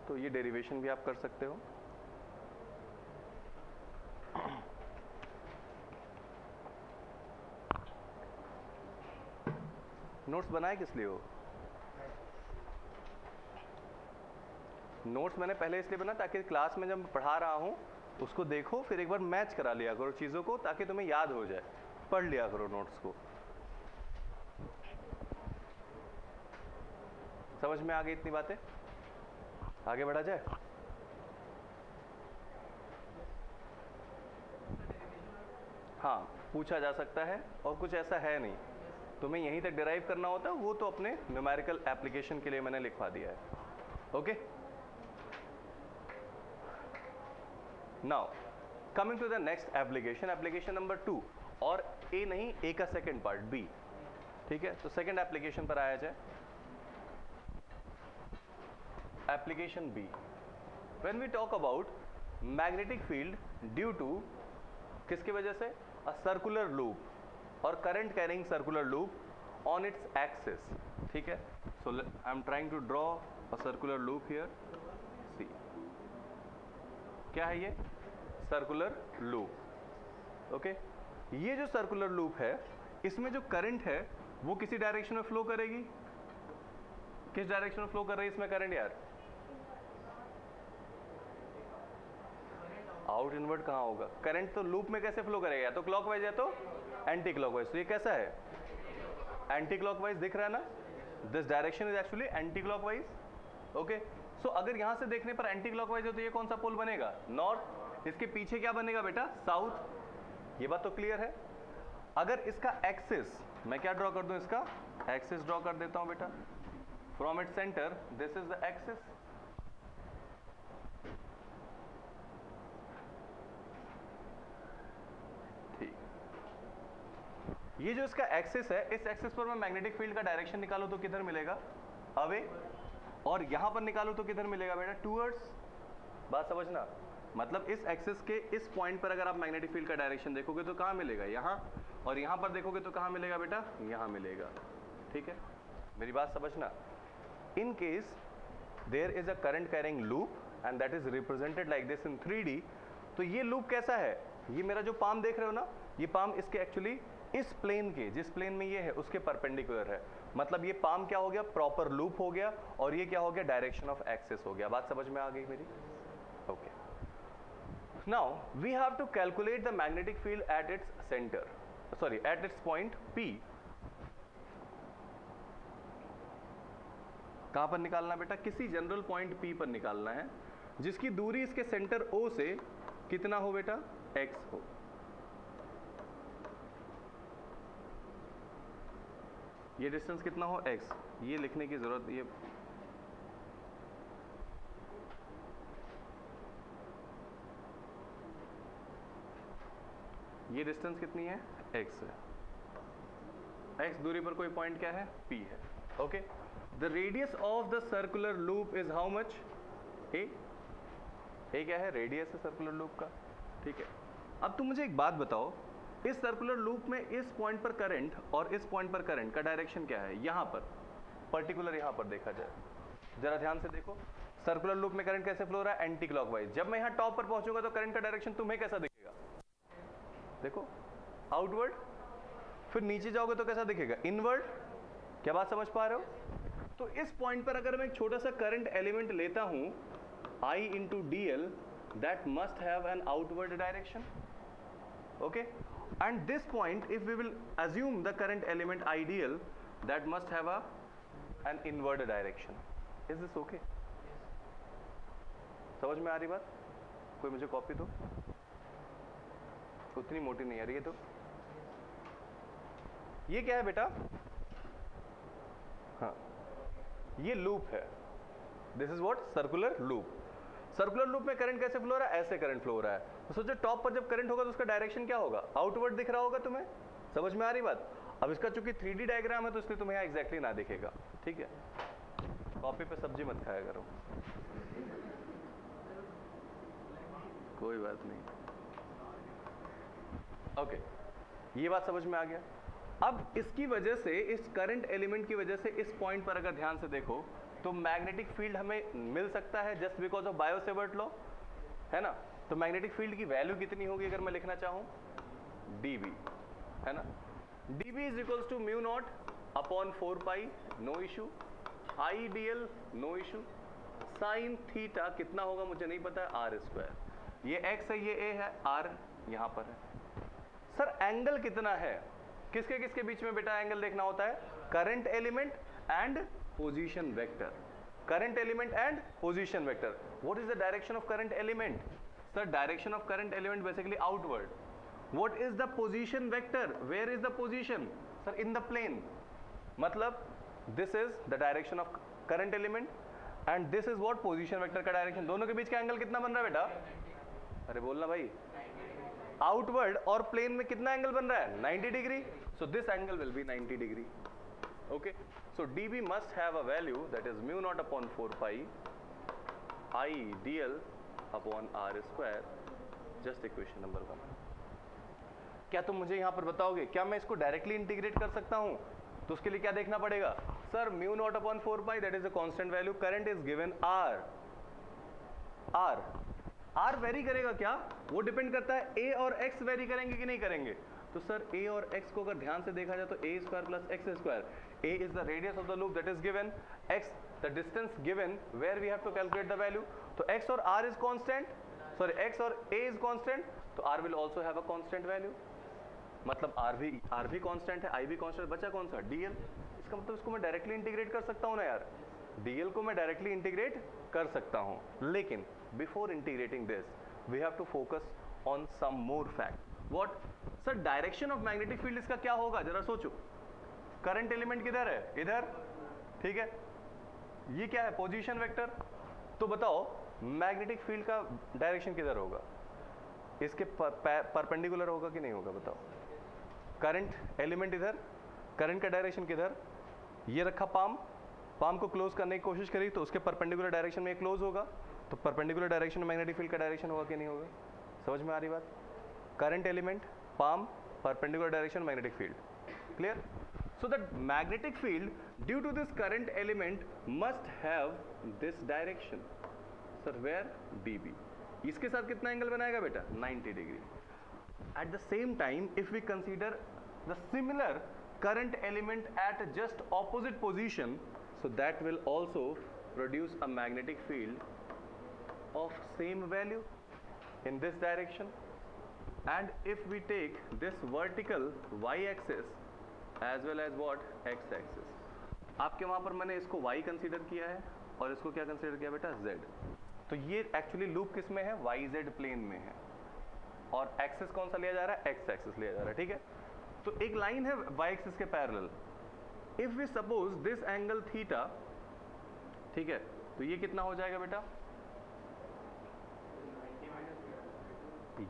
तो ये डेरिवेशन भी आप कर सकते हो। नोट्स बनाए किस लिए हो? नोट्स मैंने पहले इसलिए बना ताकि क्लास में जब पढ़ा रहा हूँ उसको देखो, फिर एक बार मैच करा लिया करो चीज़ों को, ताकि तुम्हें याद हो जाए। पढ़ लिया करो नोट्स को। समझ में आ गई इतनी बातें? आगे बढ़ा जाए। हाँ, पूछा जा सकता है, और कुछ ऐसा है नहीं, तुम्हें यहीं तक डिराइव करना होता है, वो तो अपने न्यूमेरिकल एप्लीकेशन के लिए मैंने लिखवा दिया है। Okay, now coming to the next application, application number 2, और ए नहीं, ए का सेकेंड पार्ट बी। ठीक है, तो सेकेंड एप्लीकेशन पर आया जाए। Application B, when we talk about magnetic field due to, किसकी वजह से? अ सर्कुलर लूप और current carrying circular loop on its axis. ठीक है, so I am trying to draw a circular loop here. See, क्या है ये? Circular loop. Okay, ये जो सर्कुलर लूप है, इसमें जो करंट है वो किसी डायरेक्शन में फ्लो करेगी। किस डायरेक्शन में फ्लो कर रही है इसमें करंट यार? आउट इनवर्ट कहाँ होगा? करंट तो लूप में कैसे फ्लो करेगा? या तो क्लॉकवाइज या तो एंटी क्लॉकवाइज। तो ये कैसा है? एंटी क्लॉकवाइज दिख रहा है ना? This direction is actually anti clockwise. Okay, so अगर यहां से देखने पर एंटी क्लॉकवाइज हो तो ये कौन सा पोल बनेगा? नॉर्थ। इसके पीछे क्या बनेगा बेटा? साउथ। ये बात तो क्लियर है। अगर इसका एक्सिस, मैं क्या ड्रॉ कर दूं? इसका एक्सिस ड्रॉ कर देता हूं बेटा। From its centre this is the axis. ये जो इसका एक्सिस है, इस एक्सिस पर मैं मैग्नेटिक फील्ड का डायरेक्शन निकालूं तो किधर मिलेगा? अवे। और यहां पर निकालूं तो किधर मिलेगा बेटा? टूवर्ड्स। बात समझना, मतलब इस एक्सिस के इस पॉइंट पर अगर आप मैग्नेटिक फील्ड का डायरेक्शन देखोगे तो कहां मिलेगा? यहां। और यहां पर देखोगे तो कहां मिलेगा बेटा? यहां मिलेगा। ठीक है, मेरी बात समझना। In case there is a current carrying loop and that is represented like this in 3D, तो ये लूप कैसा है? ये मेरा जो पाम देख रहे हो ना, ये पाम इसके एक्चुअली इस प्लेन के, जिस प्लेन में ये है उसके परपेंडिकुलर है। मतलब ये पाम क्या हो गया? प्रॉपर लूप हो गया। और ये क्या हो गया? डायरेक्शन ऑफ एक्सिस हो गया। बात समझ में आ गई मेरी? Okay, now we have to calculate the magnetic field at its centre, sorry at its point P। कहां पर निकालना बेटा? किसी जनरल पॉइंट P पर निकालना है, जिसकी दूरी इसके सेंटर O से कितना हो बेटा? x हो। ये डिस्टेंस कितना हो? x। ये लिखने की जरूरत, ये डिस्टेंस कितनी है? x है। x दूरी पर कोई पॉइंट क्या है? P है। Okay, the radius of the circular loop is how much? a। a क्या है? रेडियस है सर्कुलर लूप का। ठीक है, अब तुम मुझे एक बात बताओ, इस सर्कुलर लूप में इस पॉइंट पर करंट और इस पॉइंट पर करंट का डायरेक्शन क्या है? यहां पर पर्टिकुलर, यहां पर देखा जाए, जरा ध्यान से देखो, सर्कुलर लूप में करंट कैसे फ्लो हो रहा है? Anti clockwise. जब मैं यहां टॉप पर पहुंचूंगा तो करंट का डायरेक्शन तुम्हें कैसा दिखेगा? देखो, आउटवर्ड। फिर नीचे जाओगे तो कैसा दिखेगा? इनवर्ड। क्या बात समझ पा रहे हो? तो इस पॉइंट पर अगर मैं एक छोटा सा करंट एलिमेंट लेता हूं, I into dl, that must have an outward direction. Okay, and this point, if we will assume the current element ideal, that must have an inward direction. Is this okay? समझ में आ रही बात? कोई मुझे copy दो, उतनी मोटी नहीं आ रही है। तो ये क्या है बेटा? हाँ, ये लूप है। This is what? Circular loop. Circular loop में करंट कैसे फ्लो हो रहा है? ऐसे करंट फ्लो हो रहा है। तो सोचो टॉप पर जब करंट होगा तो उसका डायरेक्शन क्या होगा? आउटवर्ड दिख रहा होगा तुम्हें। समझ में आ रही बात? अब इसका चूंकि 3D डायग्राम है तो इसलिए तुम्हें यहाँ एग्जैक्टली ना दिखेगा। ठीक है, कॉपी पे सब्जी मत खाया करो, कोई बात नहीं। ओके, ये बात समझ में आ गया। अब इसकी वजह से, इस करंट एलिमेंट की वजह से, इस पॉइंट पर अगर ध्यान से देखो तो मैग्नेटिक फील्ड हमें मिल सकता है just because of Biot Savart law, है ना? तो मैग्नेटिक फील्ड की वैल्यू कितनी होगी अगर मैं लिखना चाहूं? dB, है ना? dB is equals to mu not upon 4 pi no issue, I d l no issue, sine theta कितना होगा मुझे नहीं पता है, आर स्क्वायर। ये एक्स है, ये ए है, आर यहां पर है। सर एंगल कितना है, किसके किसके बीच में बेटा एंगल देखना होता है, current element and position vector, current element and position vector. What is the direction of current element, sir direction of current element basically outward. What is the position vector, where is the position, sir in the plane, मतलब this is the direction of current element and this is what position vector का direction. दोनों के बीच का angle कितना बन रहा है बेटा, अरे बोलना भाई, आउटवर्ड और प्लेन में कितना एंगल बन रहा है, 90 degree. So this angle will B 90 degree. Okay, so dB must have a value that is mu naught upon 4 pi I dl upon r square, just equation number 1। क्या तुम मुझे यहाँ पर बताओगे, क्या मैं इसको डायरेक्टली इंटीग्रेट कर सकता हूँ, तो उसके लिए क्या देखना पड़ेगा, sir mu naught upon 4 pi that is a constant value, current is given r very करेगा क्या, वो डिपेंड करता है a और x वेरी करेंगे कि नहीं करेंगे। तो सर a और x को अगर ध्यान से देखा जाए तो a square plus x square, a is the radius of the loop that is given, x the distance given where we have to calculate the value। तो x और r is constant, sorry x और a is constant, तो r will also have a constant value, मतलब r भी constant है, I भी constant, बचा कौन सा, dl। इसका मतलब इसको मैं डायरेक्टली इंटीग्रेट कर सकता हूँ ना यार, dl को मैं डायरेक्टली इंटीग्रेट कर सकता हूँ। लेकिन before integrating this we have to focus on some more fact. What, sir direction of magnetic field इसका क्या होगा, जरा सोचो। करंट एलिमेंट किधर है, इधर, ठीक है, ये क्या है, पोजीशन वेक्टर। तो बताओ मैग्नेटिक फील्ड का डायरेक्शन किधर होगा, इसके परपेंडिकुलर होगा कि नहीं होगा, बताओ। करंट एलिमेंट इधर, करंट का डायरेक्शन किधर, ये रखा पाम को क्लोज करने की कोशिश करी तो उसके परपेंडिकुलर डायरेक्शन में क्लोज होगा, तो परपेंडिकुलर डायरेक्शन में मैग्नेटिक फील्ड का डायरेक्शन होगा कि नहीं होगा, समझ में आ रही बात। Current element, palm, perpendicular direction, magnetic field, clear. So that magnetic field due to this current element must have this direction, sir where dB। इसके साथ कितना एंगल बनाएगा बेटा, 90 degree. At the same time if we consider the similar current element at just opposite position, so that will also produce a magnetic field of same value in this direction। and if we take this vertical y axis as well as what, x axis, आपके वहां पर मैंने इसको y consider किया है और इसको क्या कंसीडर किया बेटा, z। तो ये एक्चुअली लूप किस में है, yz प्लेन में है, और एक्सिस कौन सा लिया जा रहा है, x एक्सिस लिया जा रहा है, ठीक है। तो एक लाइन है y एक्सिस के parallel, if we suppose this angle theta, ठीक है, तो ये कितना हो जाएगा बेटा,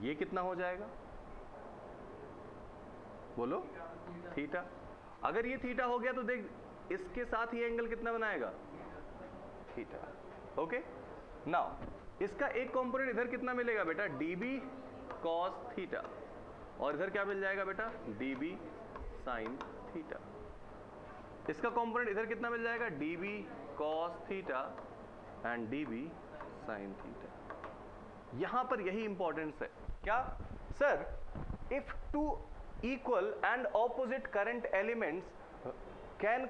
ये कितना हो जाएगा, बोलो, थीटा। अगर ये थीटा हो गया तो देख इसके साथ ही एंगल कितना बनाएगा, थीटा। ओके, नाउ इसका एक कंपोनेंट इधर कितना मिलेगा बेटा, dB cos थीटा, और इधर क्या मिल जाएगा बेटा, dB sin थीटा। इसका कंपोनेंट इधर कितना मिल जाएगा, dB cos theta and dB sin theta. यहां पर यही इंपॉर्टेंस है, क्या sir, if two equal and opposite current elements can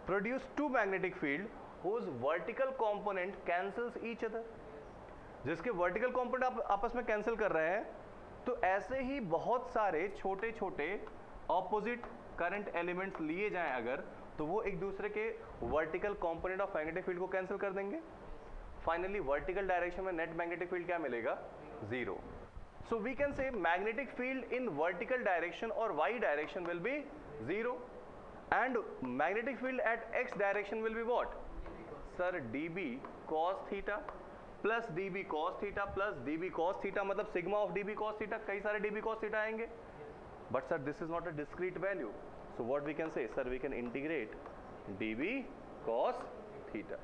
produce two magnetic field whose vertical component cancels each other, जिसके वर्टिकल कंपोनेंट आपस में कैंसिल कर रहे हैं, तो ऐसे ही बहुत सारे छोटे छोटे ऑपोजिट करंट एलिमेंट्स लिए जाएं अगर, तो वो एक दूसरे के vertical component of magnetic field को कैंसिल कर देंगे। फाइनली वर्टिकल डायरेक्शन में नेट मैग्नेटिक फील्ड क्या मिलेगा, zero. So we can say magnetic field in vertical direction और Y direction will be zero and magnetic field at X direction will be what, sir dB cos theta plus dB cos theta plus dB cos theta, मतलब sigma of dB cos theta, कई सारे dB cos theta आएंगे। But sir this is not a discrete value, so what we can say, sir we can integrate dB cos theta,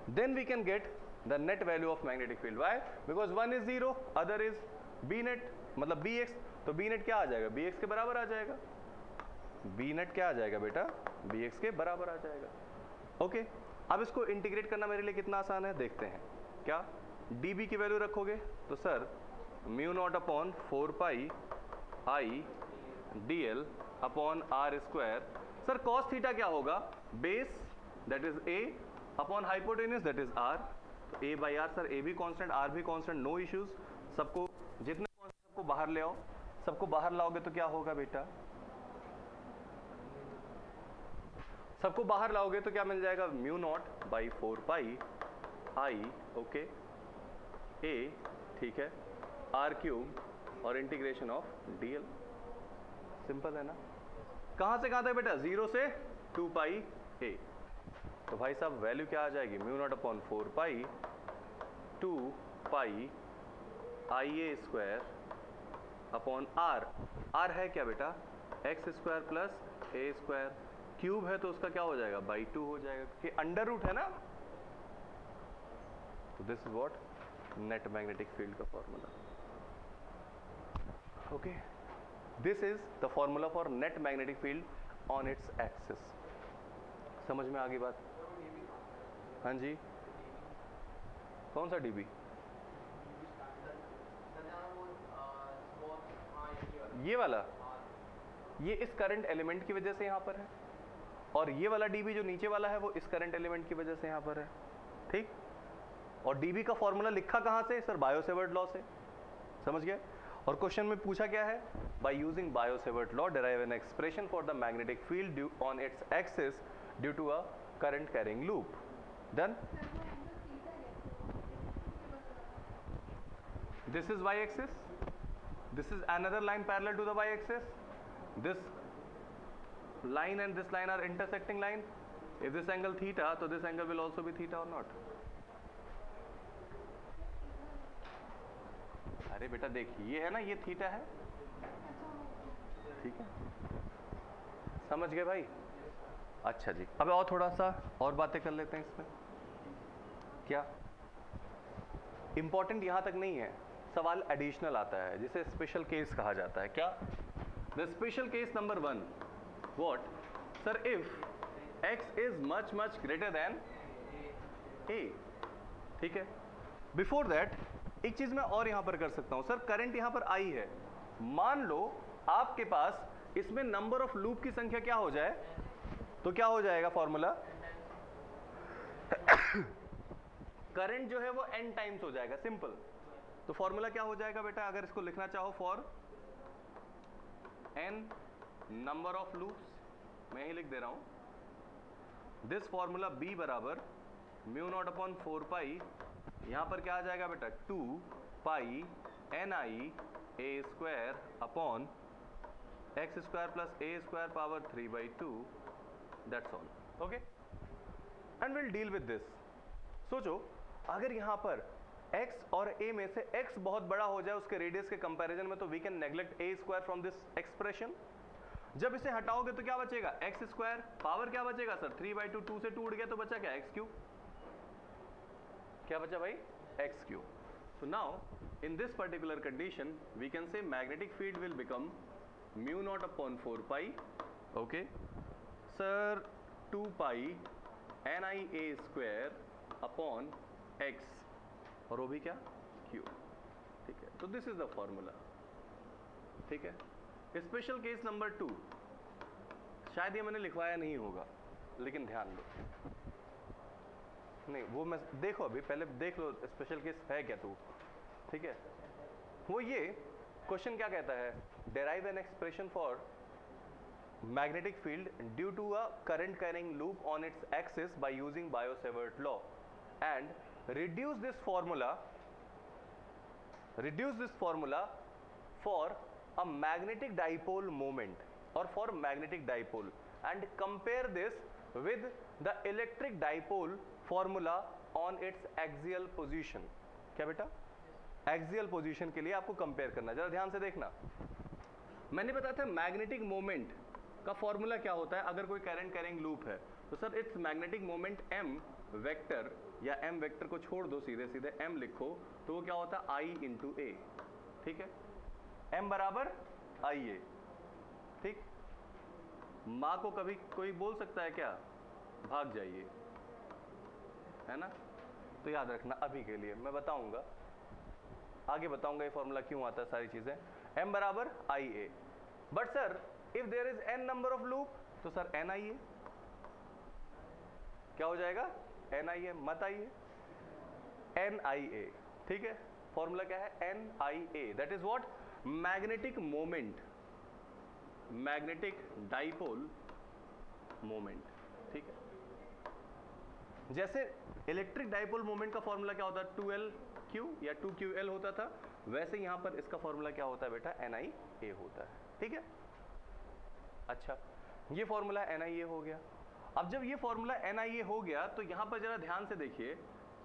then we can get the net value of magnetic field. Why, because one is zero, other is B net, मतलब B x, तो B net क्या आ जाएगा, B x के बराबर आ जाएगा। B net क्या आ जाएगा बेटा, बी एक्स के बराबर आ जाएगा। ओके, अब इसको इंटीग्रेट करना मेरे लिए कितना आसान है, देखते हैं। क्या dB की वैल्यू रखोगे तो sir mu not upon 4 pi I dl upon r square, sir cos theta क्या होगा, base that is a upon hypotenuse that is r, तो a by r, sir a भी कांस्टेंट r भी constant, no issues, सबको जितने constant सबको बाहर ले आओ, सबको बाहर लाओगे तो क्या होगा बेटा, सबको बाहर लाओगे तो क्या मिल जाएगा, mu not by 4 pi I, okay, a, ठीक है, r क्यूब और इंटीग्रेशन ऑफ dl, सिंपल है ना। कहां से कहां तक बेटा, 0 से 2 पाई a, तो भाई साहब वैल्यू क्या आ जाएगी, mu not upon 4 pi 2 pi I a square upon r, r है क्या बेटा, x square plus a square, cube है तो उसका क्या हो जाएगा, बाई 2 हो जाएगा, कि अंडर रूट है ना। तो this is what net magnetic field का formula, okay, this is the formula for net magnetic field on its axis. समझ में आ गई बात, हाँ जी, कौन सा डीबी, ये वाला, ये इस करंट एलिमेंट की वजह से यहां पर है, और ये वाला डीबी जो नीचे वाला है वो इस करंट एलिमेंट की वजह से यहां पर है, ठीक। और डीबी का फॉर्मूला लिखा कहां से, सर बायो-सेवर्ट लॉ से, समझ गए। और क्वेश्चन में पूछा क्या है, by using Biot Savart law derive an expression for the magnetic field due on its axis due to a current carrying loop, done. This is y-axis. This is another line parallel to the y-axis. This line and this line are intersecting line. If this angle theta, so this angle will also be theta or not? अरे बेटा देख, ये है ना, ये theta है, ठीक है, समझ गए भाई। अच्छा जी, अब और थोड़ा सा और बातें कर लेते हैं इसमें। क्या इंपॉर्टेंट यहां तक नहीं है, सवाल एडिशनल आता है जिसे स्पेशल केस कहा जाता है। क्या, the special case number 1, what, sir if x is much much greater than a, ठीक है। बिफोर दैट एक चीज मैं और यहां पर कर सकता हूं, सर करंट यहां पर I है, मान लो आपके पास इसमें नंबर ऑफ लूप की संख्या क्या हो जाए, तो क्या हो जाएगा फॉर्मूला, करंट जो है वो n टाइम्स हो जाएगा, सिंपल। तो फॉर्मूला क्या हो जाएगा बेटा, अगर इसको लिखना चाहो, for n number of loops, मैं ही लिख दे रहा हूं, दिस फॉर्मूला b बराबर म्यू नॉट अपॉन 4 पाई, यहां पर क्या आ जाएगा बेटा, 2 पाई ni a square upon x square plus a square power 3/2, that's all, okay, and will deal with this. सोचो अगर यहां पर x और a में से x बहुत बड़ा हो जाए उसके रेडियस के कंपैरिजन में, तो we can neglect a square from this expression. जब इसे हटाओगे तो क्या बचेगा, x स्क्वायर, पावर क्या बचेगा सर, 3/2, 2 से टूट गया तो बचा क्या, x क्यूब, क्या बचा भाई, x cube. So now in this particular condition we can say magnetic field will become mu naught upon 4 pi, okay sir, 2 pi nia square upon x, और वो भी क्या, q, ठीक है। तो दिस इज द फॉर्मूला, ठीक है। Special case number 2, शायद ये मैंने लिखवाया नहीं होगा, लेकिन ध्यान दो, नहीं वो मैं देखो, अभी पहले देख लो स्पेशल केस है क्या तू, ठीक है। वो ये क्वेश्चन क्या कहता है, derive an expression for magnetic field due to a current carrying loop on its axis by using Biot Savart law and reduce this formula for a magnetic dipole moment or for magnetic dipole and compare this with the electric dipole formula on its axial position। क्या बेटा, axial position के लिए आपको compare करना, जरा ध्यान से देखना। मैंने बताया था मैग्नेटिक मोमेंट का फॉर्मूला क्या होता है अगर कोई करंट कैरिंग लूप है, तो sir it's magnetic moment m vector, या m वेक्टर को छोड़ दो, सीधे सीधे m लिखो, तो वो क्या होता है I इंटू a, ठीक है, m बराबर IA, ठीक। माँ को कभी कोई बोल सकता है क्या, भाग जाइए, है ना। तो याद रखना, अभी के लिए मैं बताऊंगा, आगे बताऊंगा ये फॉर्मूला क्यों आता है, सारी चीजें। m बराबर IA, but sir if there is n number of loop, तो सर NiA क्या हो जाएगा, NiA, मत आइए, NiA, ठीक है। फॉर्मूला क्या है, NiA, that is what, magnetic moment, magnetic dipole moment, ठीक है। जैसे इलेक्ट्रिक डाइपोल मोमेंट का फॉर्मूला क्या होता है, 2Lq या 2QL होता था, वैसे यहां पर इसका फॉर्मूला क्या होता है बेटा, NiA होता है, ठीक है। अच्छा, ये फॉर्मूला NiA हो गया। अब जब ये फॉर्मूला NiA हो गया तो यहां पर जरा ध्यान से देखिए,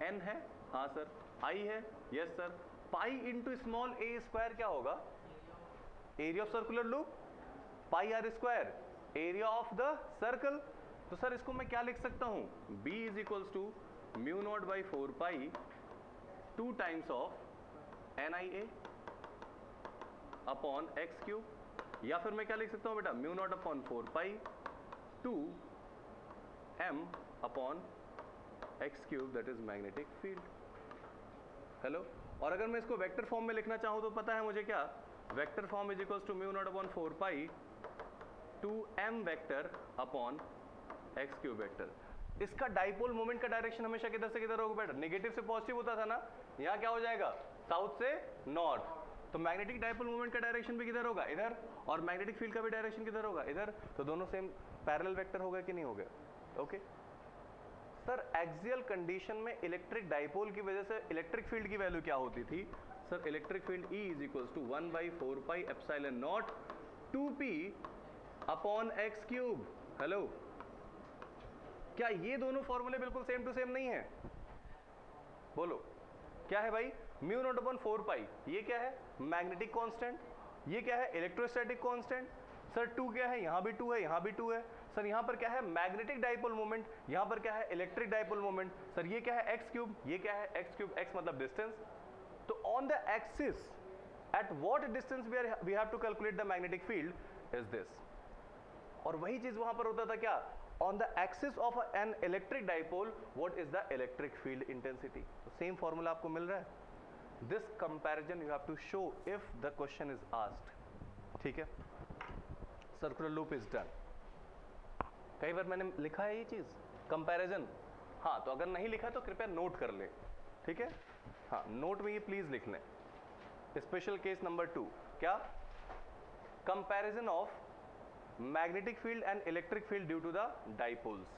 N है, हाँ सर, I है, yes sir, pi into small a square क्या होगा, area of circular loop, pi r square, area of the circle. तो सर इसको मैं क्या लिख सकता हूं, B is equals to mu not by 4 pi 2 times of NiA upon x cube, या फिर मैं क्या लिख सकता हूं बेटा, mu not upon 4 pi 2 m upon x cube, that is magnetic field. Hello, और अगर मैं इसको वेक्टर फॉर्म में लिखना चाहूं तो पता है मुझे क्या, vector form is equals to mu not upon 4 pi 2m vector upon x cube vector. इसका डाइपोल मोमेंट का डायरेक्शन हमेशा किधर से किधर होगा बेटा, नेगेटिव से पॉजिटिव होता था ना, यहाँ क्या हो जाएगा, साउथ से नॉर्थ, तो मैग्नेटिक डाइपोल मोमेंट का डायरेक्शन भी किधर होगा, इधर, और मैग्नेटिक फील्ड का भी डायरेक्शन किधर होगा, इधर, तो दोनों सेम पैरेलल वेक्टर होगा कि नहीं हो गया, ओके। सर एक्सियल कंडीशन में इलेक्ट्रिक डाइपोल की वजह से इलेक्ट्रिक फील्ड की वैल्यू क्या होती थी, sir electric field E is equals to 1/4 pi epsilon naught 2p upon x cube. Hello, क्या ये दोनों फॉर्मूले बिल्कुल सेम टू सेम नहीं है, बोलो क्या है भाई, म्यू नॉट अपॉन 4 पाई, ये क्या है, मैग्नेटिक कांस्टेंट, ये क्या है, इलेक्ट्रोस्टैटिक कांस्टेंट, सर 2 क्या है, यहां भी 2 है, यहां भी 2 है, सर यहां पर क्या है, मैग्नेटिक डाइपोल मोमेंट, यहां पर क्या है, इलेक्ट्रिक डाइपोल मोमेंट, सर ये क्या है, एक्स क्यूब, ये क्या है, एक्स क्यूब, एक्स मतलब डिस्टेंस, तो on the axis at what distance we have to calculate the magnetic field is this. और वही चीज वहां पर होता था क्या, on the axis of an electric dipole what is the electric field intensity, तो सेम फॉर्मूला आपको मिल रहा है। this comparison you have to show if the question is asked, ठीक है। circular loop is done, कई बार मैंने लिखा है ये चीज कंपैरिजन, हाँ तो अगर नहीं लिखा है तो कृपया नोट कर ले, ठीक है, हाँ नोट में ये प्लीज लिख लें। स्पेशल केस नंबर 2 क्या, comparison of magnetic field and electric field due to the dipoles।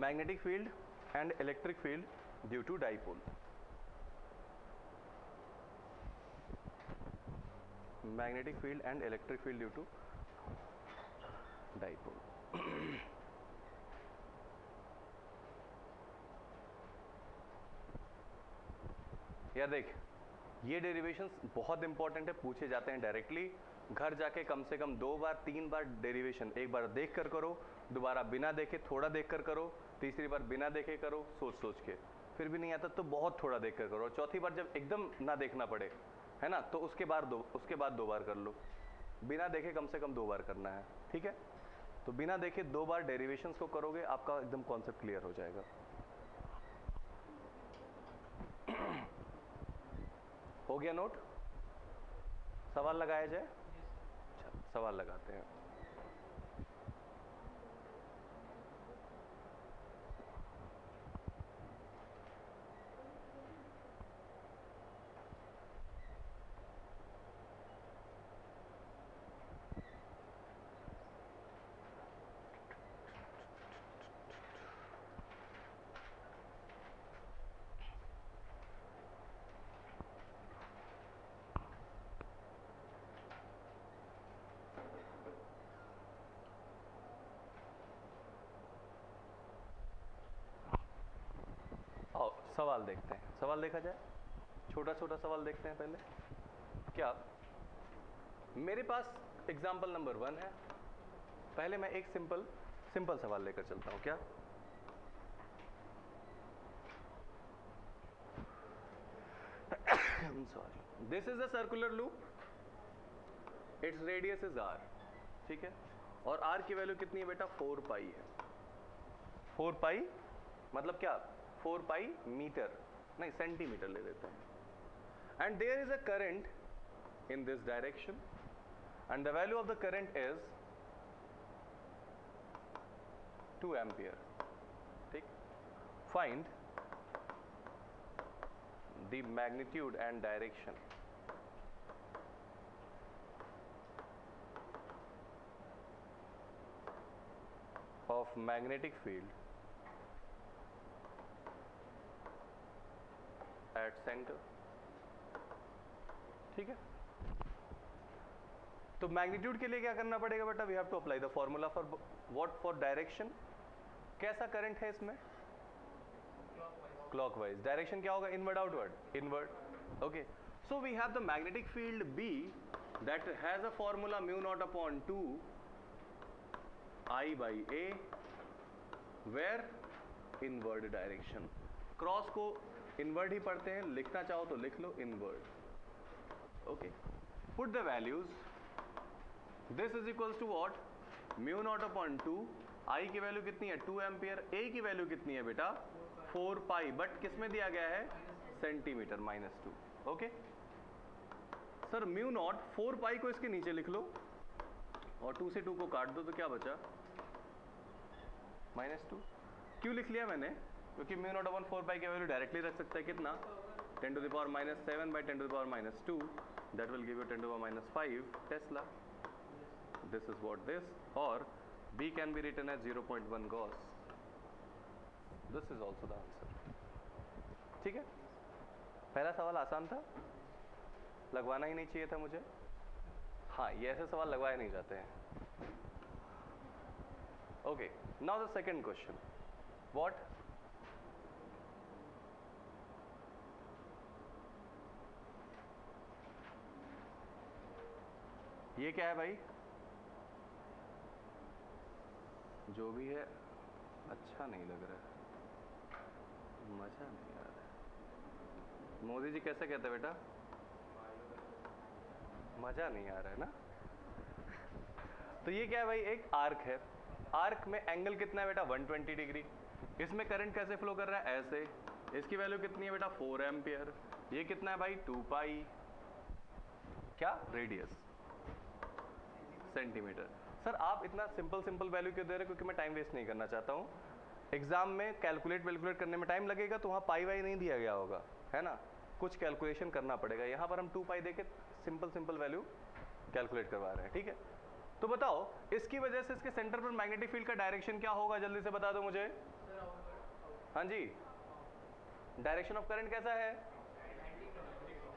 magnetic field and electric field due to dipole, magnetic field and electric field due to dipole। यार देख, ये derivations बहुत important है, पूछे जाते हैं directly, घर जाके कम से कम 2 बार 3 बार डेरिवेशन, एक बार देख कर करो, दोबारा बिना देखे थोड़ा देख कर करो, तीसरी बार बिना देखे करो सोच सोच के, फिर भी नहीं आता तो बहुत थोड़ा देख कर करो, और चौथी बार जब एकदम ना देखना पड़े, है ना, तो उसके बाद 2 बार कर लो, बिना देखे कम से कम 2 बार करना है, ठीक है। तो बिना देखे 2 बार डेरिवेशंस को करोगे, आपका एकदम कॉन्सेप्ट क्लियर हो जाएगा। हो गया नोट, सवाल लगाया जाए, अच्छा सवाल लगाते हैं। सवाल देखते हैं, सवाल देखा जाए, छोटा छोटा सवाल देखते हैं पहले। क्या, मेरे पास एग्जाम्पल नंबर 1 है, पहले मैं एक सिंपल सवाल लेकर चलता हूं। क्या, sorry, this is a circular loop, its radius is r, ठीक है, और r की वैल्यू कितनी है बेटा, 4 पाई है। 4 पाई मतलब क्या, 4 पाई मीटर, नहीं सेंटीमीटर ले लेते हैं. And there is a current in this direction and the value of the current is 2 ampere. ठीक, find the magnitude and direction of magnetic field at center. ठीक है, तो मैग्नीट्यूड के लिए क्या करना पड़ेगा बेटा? We have to apply the formula for what? For direction. कैसा करंट है इसमें? क्लॉकवाइज. डायरेक्शन क्या होगा? Inward outward? Inward. Okay, so we have the magnetic field B that has a formula mu not upon 2 I by A, where inward direction. Cross को inward ही पढ़ते हैं, लिखना चाहो तो लिख लो inward. Okay, put the values. This is equals to what? Mu not upon 2. I की वैल्यू कितनी है? 2 एम्पियर. ए की वैल्यू कितनी है बेटा? 4 पाई, बट किस में दिया गया है? Centimetre, -2. Okay sir, mu not 4 पाई को इसके नीचे लिख लो और 2 से 2 को काट दो तो क्या बचा? -2. क्यों लिख लिया मैंने? क्योंकि म्यू नॉट अपॉन 4 पाई की वैल्यू डायरेक्टली रख सकता है. कितना? 10 to the power -7 by 10 to the power -2. That will give you 10 to the power -5 Tesla. This is what this, or B can be written as 0.1 Gauss. This is also the answer. ठीक है, पहला सवाल आसान था, लगवाना ही नहीं चाहिए था मुझे. हाँ, ये ऐसे सवाल लगवाए नहीं जाते हैं. Okay, now the second question. What? ये क्या है भाई? जो भी है अच्छा नहीं लग रहा है, मजा नहीं आ रहा है. मोदी जी कैसे कहते हैं बेटा? मजा नहीं आ रहा है ना. तो ये क्या है भाई? एक आर्क है. आर्क में एंगल कितना है बेटा? 120 डिग्री. इसमें करंट कैसे फ्लो कर रहा है? ऐसे. इसकी वैल्यू कितनी है बेटा? 4 एम्पियर. ये कितना है भाई? 2 पाई. क्या? Radius, centimetre. सर आप इतना सिंपल वैल्यू क्यों दे रहे हैं? क्योंकि मैं टाइम वेस्ट नहीं करना चाहता हूँ. एग्जाम में कैलकुलेट करने में टाइम लगेगा, तो वहाँ पाई वाई नहीं दिया गया होगा, है ना. कुछ कैलकुलेशन करना पड़ेगा. यहाँ पर हम 2 पाई देके सिंपल वैल्यू कैलकुलेट करवा रहे हैं. ठीक है, तो बताओ इसकी वजह से इसके सेंटर पर मैग्नेटिक फील्ड का डायरेक्शन क्या होगा? जल्दी से बता दो मुझे. हाँ जी, डायरेक्शन ऑफ करंट कैसा है?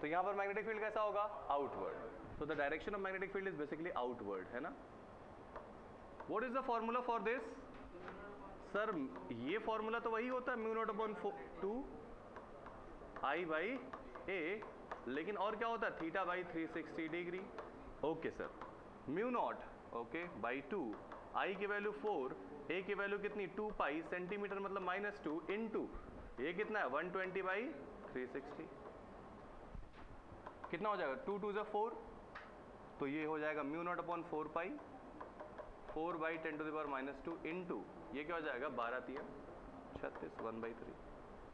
तो यहाँ पर मैग्नेटिक फील्ड कैसा होगा? Outward. So the direction of magnetic field is basically outward, है ना. What is the formula for this? Sir ये फॉर्मूला तो वही होता है, mu not upon 2 I by A, लेकिन और क्या होता है? Theta by 360 degree. Okay sir, mu not okay by 2, I की वैल्यू 4, ए की वैल्यू कितनी? 2 पाई. सेंटीमीटर मतलब -2 इनटू ये कितना है? 120 बाई 360. कितना हो जाएगा? 2 2 4, तो ये हो जाएगा mu not upon 4 pi, 4 by 10 to the power -2 into ये क्या हो जाएगा? 12 3 36, 1/3.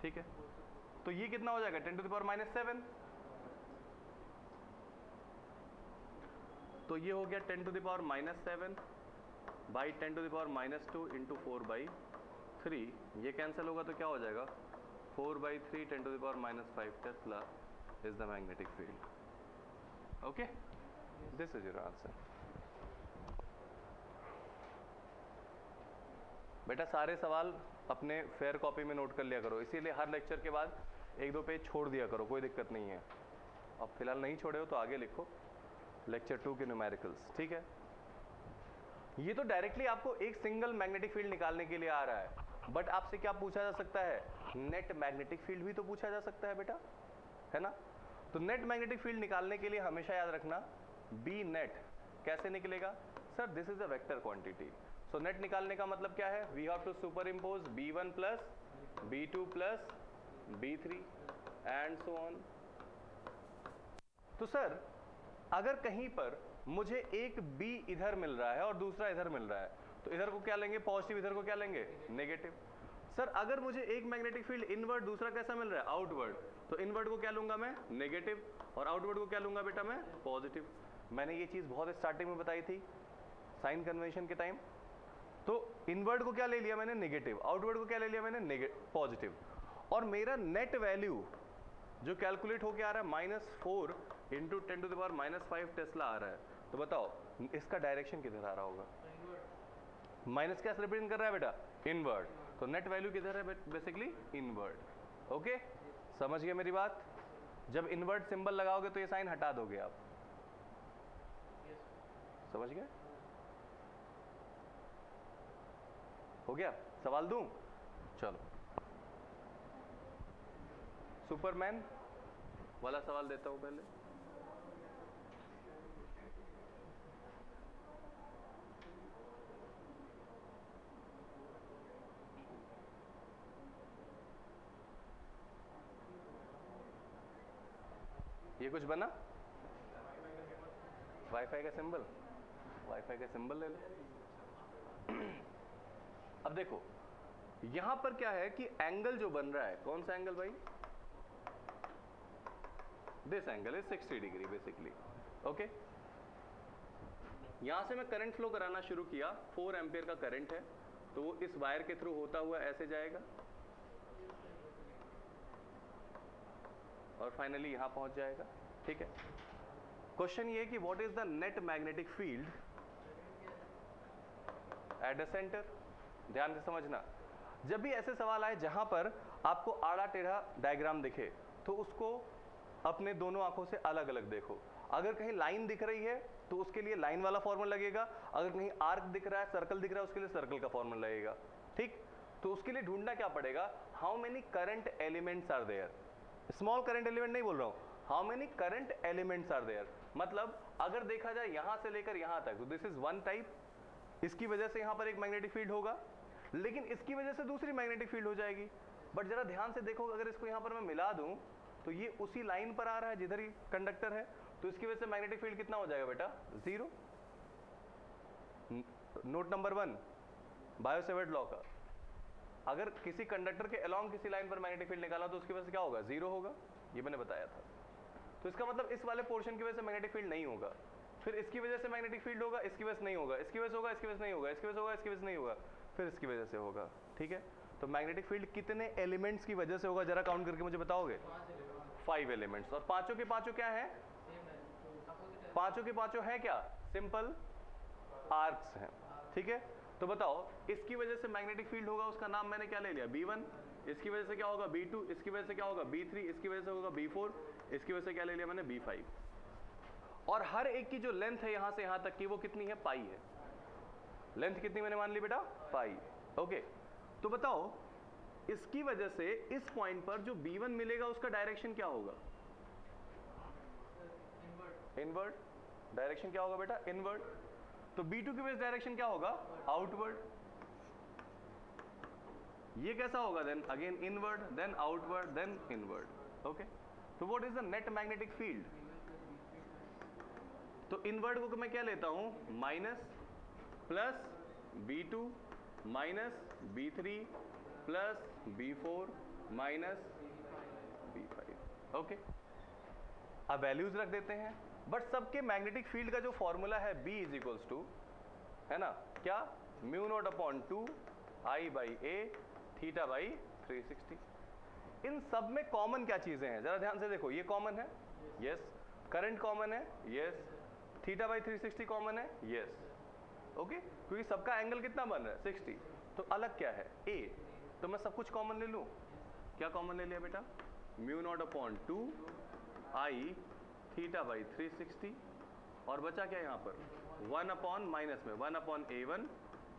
ठीक है, तो ये कितना हो जाएगा? 10 to the power -7. तो ये हो गया 10 to the power -7 by 10 to the power -2 into 4/3. ये कैंसिल होगा तो क्या हो जाएगा? 4/3 10 to the power -5 Tesla is the magnetic field. Okay, this is your answer. बेटा सारे सवाल अपने फेयर कॉपी में नोट कर लिया करो, इसीलिए हर लेक्चर के बाद 1-2 पेज छोड़ दिया करो, कोई दिक्कत नहीं है. अब फिलहाल नहीं छोड़े हो तो आगे लिखो लेक्चर 2 के न्यूमेरिकल्स. ठीक है, ये तो डायरेक्टली आपको एक सिंगल मैग्नेटिक फील्ड निकालने के लिए आ रहा है, बट आपसे क्या पूछा जा सकता है? नेट मैग्नेटिक फील्ड भी तो पूछा जा सकता है बेटा, है ना. तो नेट मैग्नेटिक फील्ड निकालने के लिए हमेशा याद रखना बी नेट कैसे निकलेगा? Sir this is a vector quantity. So net निकालने का मतलब क्या है? We have to superimpose B1 plus B2 plus B3 and so on. तो सर अगर कहीं पर मुझे एक B इधर मिल रहा है और दूसरा इधर मिल रहा है, तो इधर को क्या लेंगे? पॉजिटिव, इधर को क्या लेंगे? नेगेटिव. सर अगर मुझे एक मैग्नेटिक फील्ड इनवर्ड दूसरा कैसा मिल रहा है आउटवर्ड, तो इनवर्ड को क्या लूंगा मैं नेगेटिव और आउटवर्ड को क्या लूंगा बेटा मैं पॉजिटिव। मैंने ये चीज बहुत स्टार्टिंग में बताई थी साइन कन्वेंशन के टाइम। तो इनवर्ड को क्या ले लिया मैंने नेगेटिव, आउटवर्ड को क्या ले लिया मैंने पॉजिटिव, और मेरा नेट वैल्यू जो कैलकुलेट होके आ रहा है -4 इंटू 10⁻⁻5 टेस्ला आ रहा है। तो बताओ इसका डायरेक्शन किधर आ रहा होगा? माइनस क्या रिप्रेजेंट कर रहा है बेटा इनवर्ड, तो नेट वैल्यू किधर है बेसिकली इनवर्ड। ओके समझ गए मेरी बात? जब इनवर्ड सिंबल लगाओगे तो ये साइन हटा दोगे आप, समझ गए? हो गया? सवाल दूं? चलो सुपरमैन वाला सवाल देता हूं पहले। ये कुछ बना? वाईफाई का सिंबल, वाईफाई का सिंबल ले लो। अब देखो यहां पर क्या है कि एंगल जो बन रहा है, कौन सा एंगल भाई? This angle is 60 degree basically. Okay यहां से मैं करंट फ्लो कराना शुरू किया, 4 एम्पियर का करंट है, तो वो इस वायर के थ्रू होता हुआ ऐसे जाएगा और फाइनली यहां पहुंच जाएगा। ठीक है, क्वेश्चन ये कि what is the net magnetic field at the centre. ध्यान से समझना, जब भी ऐसे सवाल आए जहां पर आपको आड़ा टेढ़ा डायग्राम दिखे तो उसको अपने दोनों आंखों से अलग अलग देखो। अगर कहीं लाइन दिख रही है तो उसके लिए लाइन वाला फॉर्मूला लगेगा, अगर कहीं आर्क दिख रहा है, सर्कल दिख रहा है, उसके लिए सर्कल का फॉर्मूला लगेगा। ठीक, तो उसके लिए ढूंढना क्या पड़ेगा? How many current elements are there. Small current element नहीं बोल रहा हूं, how many current elements are there. मतलब अगर देखा जाए यहां से लेकर यहां तक, तो दिस इज वन टाइप, इसकी वजह से यहां पर एक मैग्नेटिक फील्ड होगा, लेकिन इसकी वजह से दूसरी मैग्नेटिक फील्ड हो जाएगी। बट जरा ध्यान से देखो, अगर इसको यहां पर मैं मिला दूं तो ये उसी लाइन पर आ रहा है जिधर ही कंडक्टर है, तो इसकी वजह से मैग्नेटिक फील्ड कितना हो जाएगा बेटा? 0। नोट नंबर 1 बायो-सेवर्ट लॉ का, अगर किसी कंडक्टर के अलोंग किसी लाइन पर मैग्नेटिक फील्ड निकाला तो उसकी वजह से क्या होगा? 0 होगा, ये मैंने बताया था। तो इसका मतलब इस वाले पोर्शन की वजह से मैग्नेटिक फील्ड नहीं होगा, फिर इसकी वजह से मैग्नेटिक फील्ड होगा, इसकी वजह से नहीं होगा, इसकी वजह से होगा, इसकी वजह से नहीं होगा, इसकी वजह से होगा, इसकी वजह से नहीं होगा, फिर इसकी वजह से होगा। ठीक है, तो मैग्नेटिक फील्ड कितने एलिमेंट्स की वजह से होगा जरा काउंट करके मुझे बताओगे? 5 एलिमेंट्स। और पांचों के पांचों क्या है? पांचों के पांचों है क्या? सिंपल आर्क्स हैं। ठीक है, तो बताओ इसकी वजह से मैग्नेटिक फील्ड होगा, उसका नाम मैंने क्या ले लिया? B1। इसकी वजह से क्या होगा? B2। इसकी वजह से क्या होगा? B3। इसकी वजह से होगा B4। इसकी वजह से क्या ले लिया मैंने? B5। और हर एक की जो लेंथ है यहां से यहां तक की, वो कितनी है? पाई है। लेंथ कितनी मैंने मान ली बेटा? पाई। ओके, तो बताओ इसकी वजह से इस पॉइंट पर जो B1 मिलेगा उसका डायरेक्शन क्या होगा? इनवर्ड। डायरेक्शन क्या होगा बेटा? इनवर्ड। तो B2 की वजह डायरेक्शन क्या होगा? आउटवर्ड। ये कैसा होगा? Then again inward, then outward, then inward. Okay, तो what is the net magnetic field? तो इनवर्ड को मैं क्या लेता हूं? Minus plus B2 minus B3 plus B4 minus B5। Okay, अब वैल्यूज रख देते हैं, बट सबके मैग्नेटिक फील्ड का जो फॉर्मूला है B इज इक्वल्स टू, है ना क्या? μ0/2 I/a थीटा बाई 360। इन सब में कॉमन क्या चीजें हैं जरा ध्यान से देखो। ये कॉमन है, यस। करंट कॉमन है, यस। थीटा बाई 360 कॉमन है, यस। ओके, क्योंकि सबका एंगल कितना बन रहा है? 60। तो अलग क्या है? A। तो मैं सब कुछ कॉमन ले लूं। क्या कॉमन ले लिया बेटा? μ0/2 I थीटा बाई 360, और बचा क्या यहाँ पर? 1 माइनस में 1/A1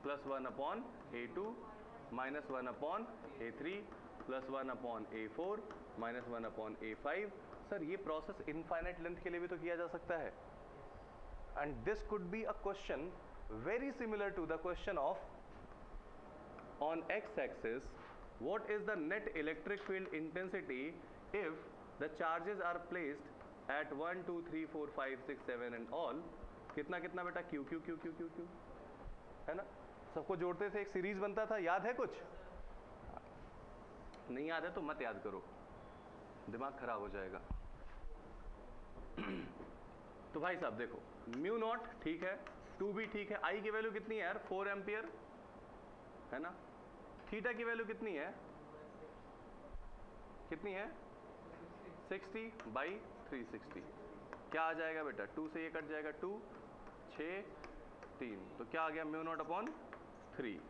plus 1/A2 minus 1/A3 plus 1/A4 minus 1/A5। Sir ये प्रोसेस इनफाइनाइट लेंथ के लिए भी तो किया जा सकता है। And this could be a question very similar to the question of on x-axis what is the net electric field intensity if the charges are placed at 1 2 3 4 5 6 7 and all। कितना कितना बेटा? q q q q q q, है ना? सबको जोड़ते थे, एक series बनता था, याद है कुछ? नहीं याद है तो मत याद करो, दिमाग खराब हो जाएगा। तो भाई साहब देखो, म्यू नॉट ठीक है, 2 भी ठीक है। आई की वैल्यू कितनी है यार, 4 एम्पियर है ना। थीटा की वैल्यू कितनी है, कितनी है 60/360। क्या आ जाएगा बेटा, 2 से ये कट जाएगा, 2 6 3, तो क्या आ गया, mu naught upon 3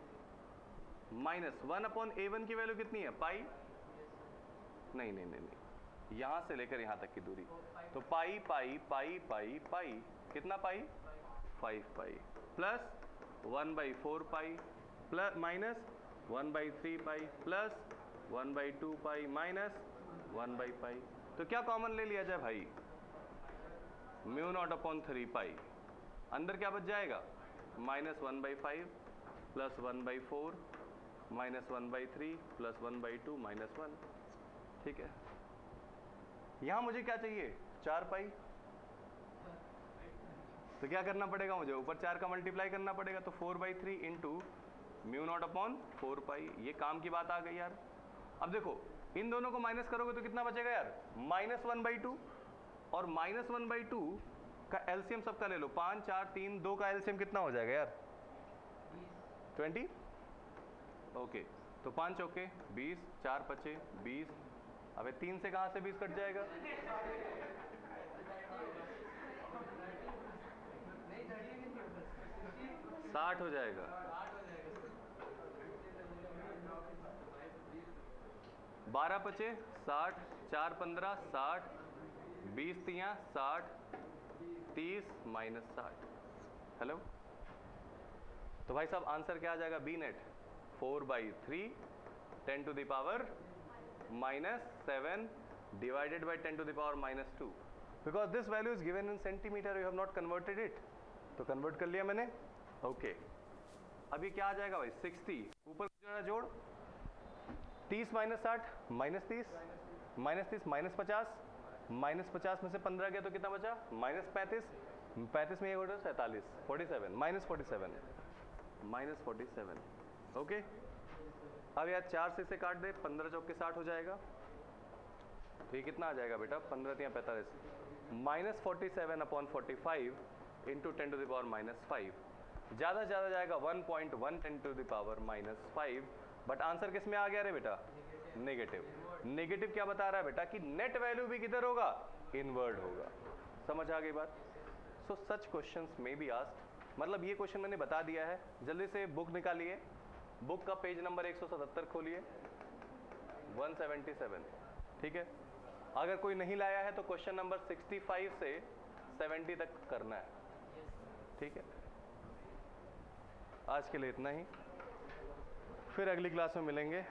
minus 1/A1 की वैल्यू कितनी है, पाई, नहीं नहीं नहीं नहीं, यहां से लेकर यहां तक की दूरी, तो पाई पाई पाई पाई पाई, कितना पाई, 5 पाई, प्लस 1/4 पाई, प्लस माइनस 1/3 पाई, प्लस 1/2 पाई, माइनस 1 पाई। तो क्या कॉमन ले लिया जाए भाई, म्यू नॉट अपॉन 3 पाई, अंदर क्या बच जाएगा, -1/5 प्लस 1/4 माइनस 1/3 प्लस 1/2 माइनस 1। ठीक है, यहां मुझे क्या चाहिए, 4 पाई, तो क्या करना पड़ेगा मुझे, ऊपर 4 का मल्टीप्लाई करना पड़ेगा, तो 4/3 इंटू म्यू नॉट अपॉन 4 पाई। ये काम की बात आ गई यार। अब देखो इन दोनों को माइनस करोगे तो कितना बचेगा यार, -1/2, और -1/2 का एलसीएम सबका ले लो, 5 4 3 2 का एलसीएम कितना हो जाएगा यार, 20। ओके, तो 5 चौके 20, 4 पचे 20, अबे 3 से कहां से 20 कट जाएगा, 60 हो जाएगा। 12 पचे 60, 4 15 60, 20 तियां 60, 30 माइनस 60। हेलो, तो भाई साहब आंसर क्या आ जाएगा, B net 4/3 10 to the power -7 divided by 10 to the power -2, because this value is given in centimeter, you have not converted it, तो कन्वर्ट कर लिया मैंने। ओके, अभी क्या आ जाएगा भाई, 60 ऊपर जोड़, 30 माइनस 60 -30 -30 -50, -50 में से 15 गया तो कितना बचा, -35, 35 में ये हो रहा है 47, 47 -47। ओके, अब यार 4 से इसे काट दे, 15 चौके 60 हो जाएगा, तो ये कितना आ जाएगा बेटा, 15 तियां 45, -47/45 इंटू 10 to the power -5, ज़्यादा से ज़्यादा जाएगा 1.1 10 to the power -5, but answer किस में आ गया रे बेटा, नेगेटिव। नेगेटिव क्या बता रहा है बेटा, कि नेट वैल्यू भी किधर होगा, इनवर्ड होगा। समझ आ गई बात। So such questions may be asked, मतलब ये क्वेश्चन मैंने बता दिया है। जल्दी से बुक निकालिए, बुक का पेज नंबर 177 खोलिए, 177, ठीक है। अगर कोई नहीं लाया है तो क्वेश्चन नंबर 65 से 70 तक करना है, ठीक है। आज के लिए इतना ही, फिर अगली क्लास में मिलेंगे।